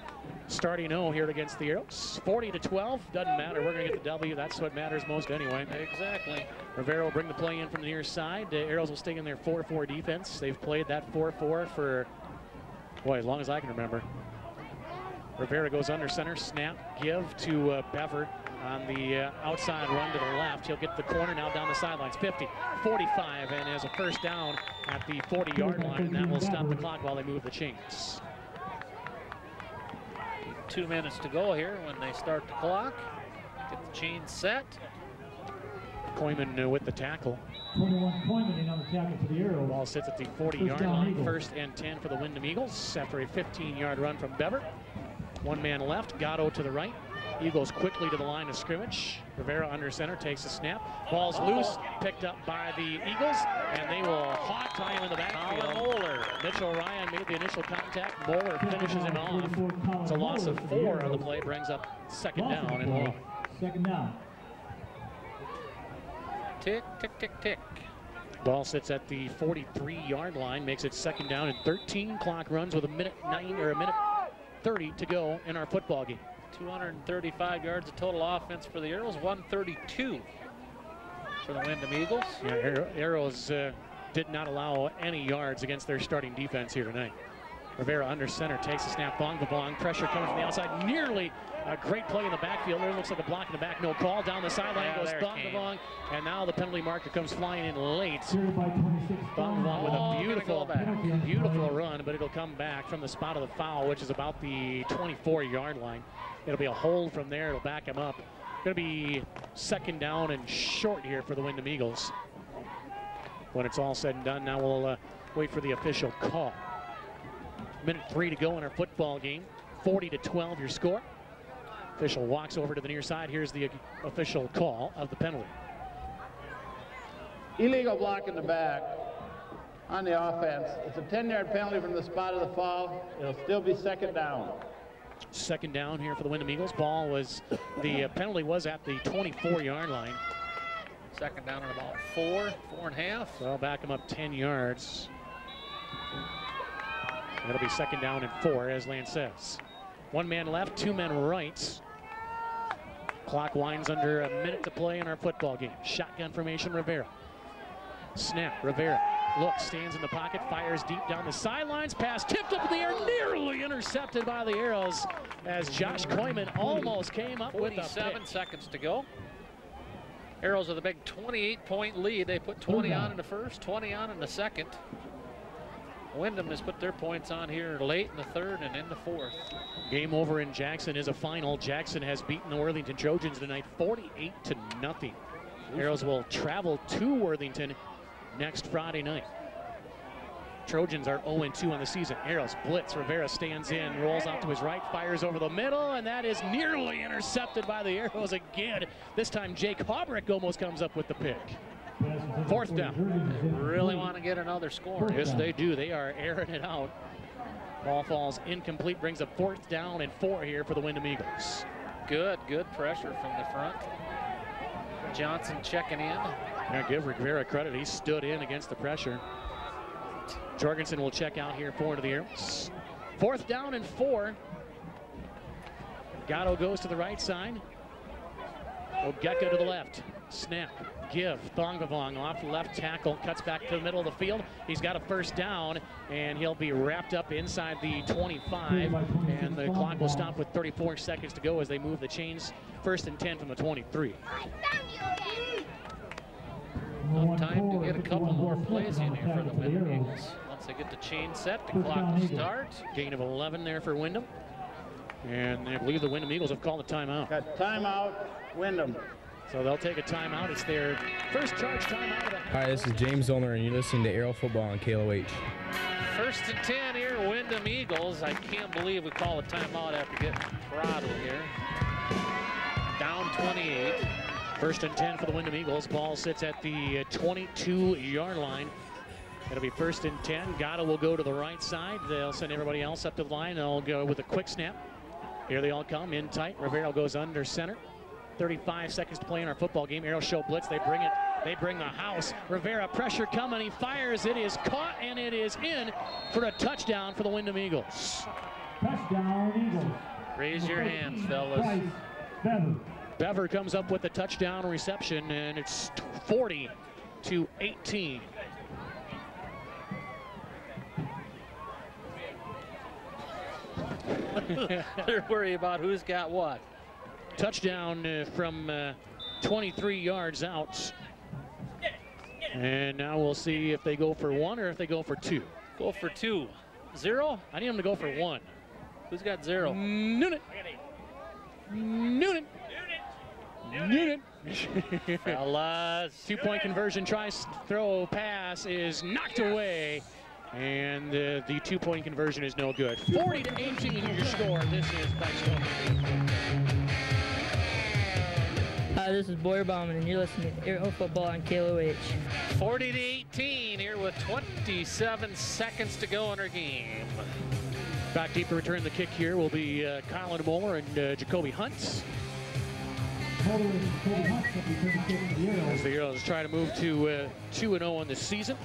S1: starting O here against the Arrows. 40-12, doesn't matter. We're going to get the W. That's what matters most anyway.
S2: Exactly.
S1: Rivera will bring the play in from the near side. The Arrows will stay in their 4-4 defense. They've played that 4-4 for, boy, as long as I can remember. Rivera goes under center, snap, give to Bever. On the outside run to the left. He'll get the corner now down the sidelines. 50, 45, and has a first down at the 40-yard line, and that will stop the clock while they move the chains.
S2: 2 minutes to go here when they start the clock. Get the chains set.
S1: Koyman with the tackle.
S6: 21 Koyman in on the tackle for the Arrows.
S1: Ball sits at the 40-yard line. First and 10 for the Windom Eagles after a 15-yard run from Bever. One man left, Gatto to the right. Eagles quickly to the line of scrimmage. Rivera under center takes a snap. Ball's loose, picked up by the Eagles, and they will hot tie him in the backfield.
S2: Moeller.
S1: Mitchell Ryan made the initial contact. Moeller finishes him off. It's a loss of 4 on the play, brings up second down and long.
S6: Second down.
S2: Tick, tick, tick, tick.
S1: Ball sits at the 43-yard line, makes it second down and 13. Clock runs with a minute 30 to go in our football game.
S2: 235 yards of total offense for the Arrows, 132 for the Windom Eagles.
S1: Yeah, Arrows did not allow any yards against their starting defense here tonight. Rivera under center, takes the snap, Thong, pressure coming from the outside, nearly a great play in the backfield. There looks like a block in the back, no call. Down the sideline goes Thong, and now the penalty marker comes flying in late. Thong with a beautiful run, but it'll come back from the spot of the foul, which is about the 24-yard line. It'll be a hold from there. It'll back him up. Going to be second down and short here for the Windom Eagles. When it's all said and done, now we'll wait for the official call. Minute 3 to go in our football game. 40-12 your score. Official walks over to the near side. Here's the official call of the penalty.
S8: Illegal block in the back on the offense. It's a 10-yard penalty from the spot of the foul. It'll still be second down.
S1: Second down here for the Windom Eagles. The penalty was at the 24-yard line.
S2: Second down at about 4.5.
S1: So I'll back him up 10 yards. It'll be second down and 4, as Lance says. 1 man left, 2 men right. Clock winds under a minute to play in our football game. Shotgun formation, Rivera. Snap, Rivera looks, stands in the pocket, fires deep down the sidelines. Pass tipped up in the air, nearly intercepted by the Arrows as Josh Koyman almost came up with a pick.
S2: 47 seconds to go. Arrows with a big 28-point lead. They put 20 on in the first, 20 on in the second. Windom has put their points on here late in the third and in the fourth.
S1: Game over in Jackson is a final. Jackson has beaten the Worthington Trojans tonight 48-0. Arrows will travel to Worthington next Friday night. Trojans are 0-2 on the season. Arrows blitz. Rivera stands in, rolls out to his right, fires over the middle, and that is nearly intercepted by the Arrows again. This time Jake Haubrich almost comes up with the pick. Fourth down.
S2: They really want to get another score.
S1: Yes, they do. They are airing it out. Ball falls incomplete, brings up 4th down and 4 here for the Windom Eagles.
S2: Good pressure from the front. Johnson checking in.
S1: Yeah, give Rivera credit. He stood in against the pressure. Jorgensen will check out here, 4 to the Arrows. 4th down and 4. Gatto goes to the right side. Ogeka to the left. Snap. Give. Thongvavong off left tackle. Cuts back to the middle of the field. He's got a first down, and he'll be wrapped up inside the 25. And the clock will stop with 34 seconds to go as they move the chains. 1st and 10 from the 23.
S2: Enough time to get a couple more plays in here for the Windom Eagles. Once they get the chain set, the clock will start.
S1: Gain of 11 there for Windom. And I believe the Windom Eagles have called a timeout.
S8: Got timeout, Windom.
S1: So they'll take a timeout. It's their first charge timeout of the
S7: Hi, this is James Zollner, and you're listening to Aero Football on KLOH.
S2: 1st and 10 here, Windom Eagles. I can't believe we call a timeout after getting throttled here. Down 28.
S1: 1st and 10 for the Windom Eagles. Ball sits at the 22-yard line. It'll be 1st and 10. Gatto will go to the right side. They'll send everybody else up to the line. They'll go with a quick snap. Here they all come in tight. Rivera goes under center. 35 seconds to play in our football game. Arrows show blitz. They bring it. They bring the house. Rivera pressure coming. He fires. It is caught and it is in for a touchdown for the Windom Eagles.
S6: Touchdown, Eagles.
S2: Raise your hands, fellas.
S1: Bever comes up with the touchdown reception, and it's 40-18.
S2: They're worried about who's got what.
S1: Touchdown from 23 yards out. And now we'll see if they go for 1 or if they go for 2.
S2: Go for 2. 0?
S1: I need them to go for 1.
S2: Who's got 0?
S1: Noonan.
S2: Fellas.
S1: 2-point conversion, tries throw pass is knocked away. And the 2-point conversion is no good. 40-18 your score. This is Pipestone.
S9: Hi, this is Boyer Bauman, and you're listening to Aero Football on KLOH.
S2: 40-18 here with 27 seconds to go in our game.
S1: Back deep to return the kick here will be Colin Moeller and Jacoby Hunt. As the Arrows try to move to 2-0 on the season.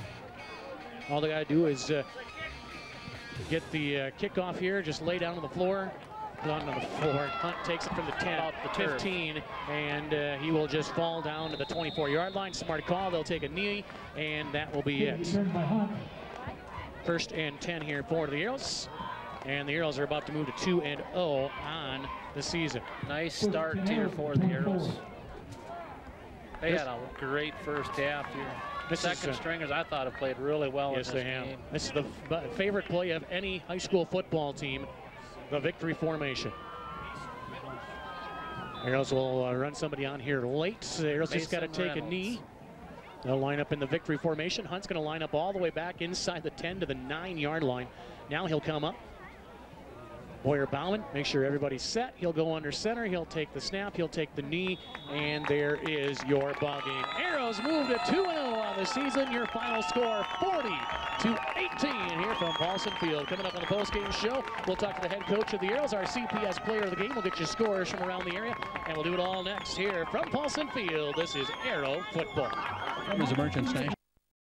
S1: All they got to do is get the kickoff here, just lay down on the floor. On the floor. Hunt takes it from the 10,
S2: About the
S1: 15, and he will just fall down to the 24-yard line. Smart call. They'll take a knee, and that will be it. 1st and 10 here for the Arrows. And the Arrows are about to move to 2-0 on the season.
S2: Nice start here for the Arrows. They had a great first half here. Second stringers, I thought, have played really well.
S1: Yes,
S2: in this
S1: they have.
S2: game.
S1: This is the favorite play of any high school football team, the victory formation. Arrows will run somebody on here late. Arrows just got to take a knee. They'll line up in the victory formation. Hunt's going to line up all the way back inside the 10 to the 9-yard line. Now he'll come up. Boyer Bauman, make sure everybody's set. He'll go under center. He'll take the snap. He'll take the knee. And there is your ball game. Arrows move to 2-0 on the season. Your final score, 40-18 here from Paulson Field. Coming up on the postgame show, we'll talk to the head coach of the Arrows, our CPS player of the game. We'll get you scores from around the area. And we'll do it all next here from Paulson Field. This is Arrow Football.
S4: From his Merchants National.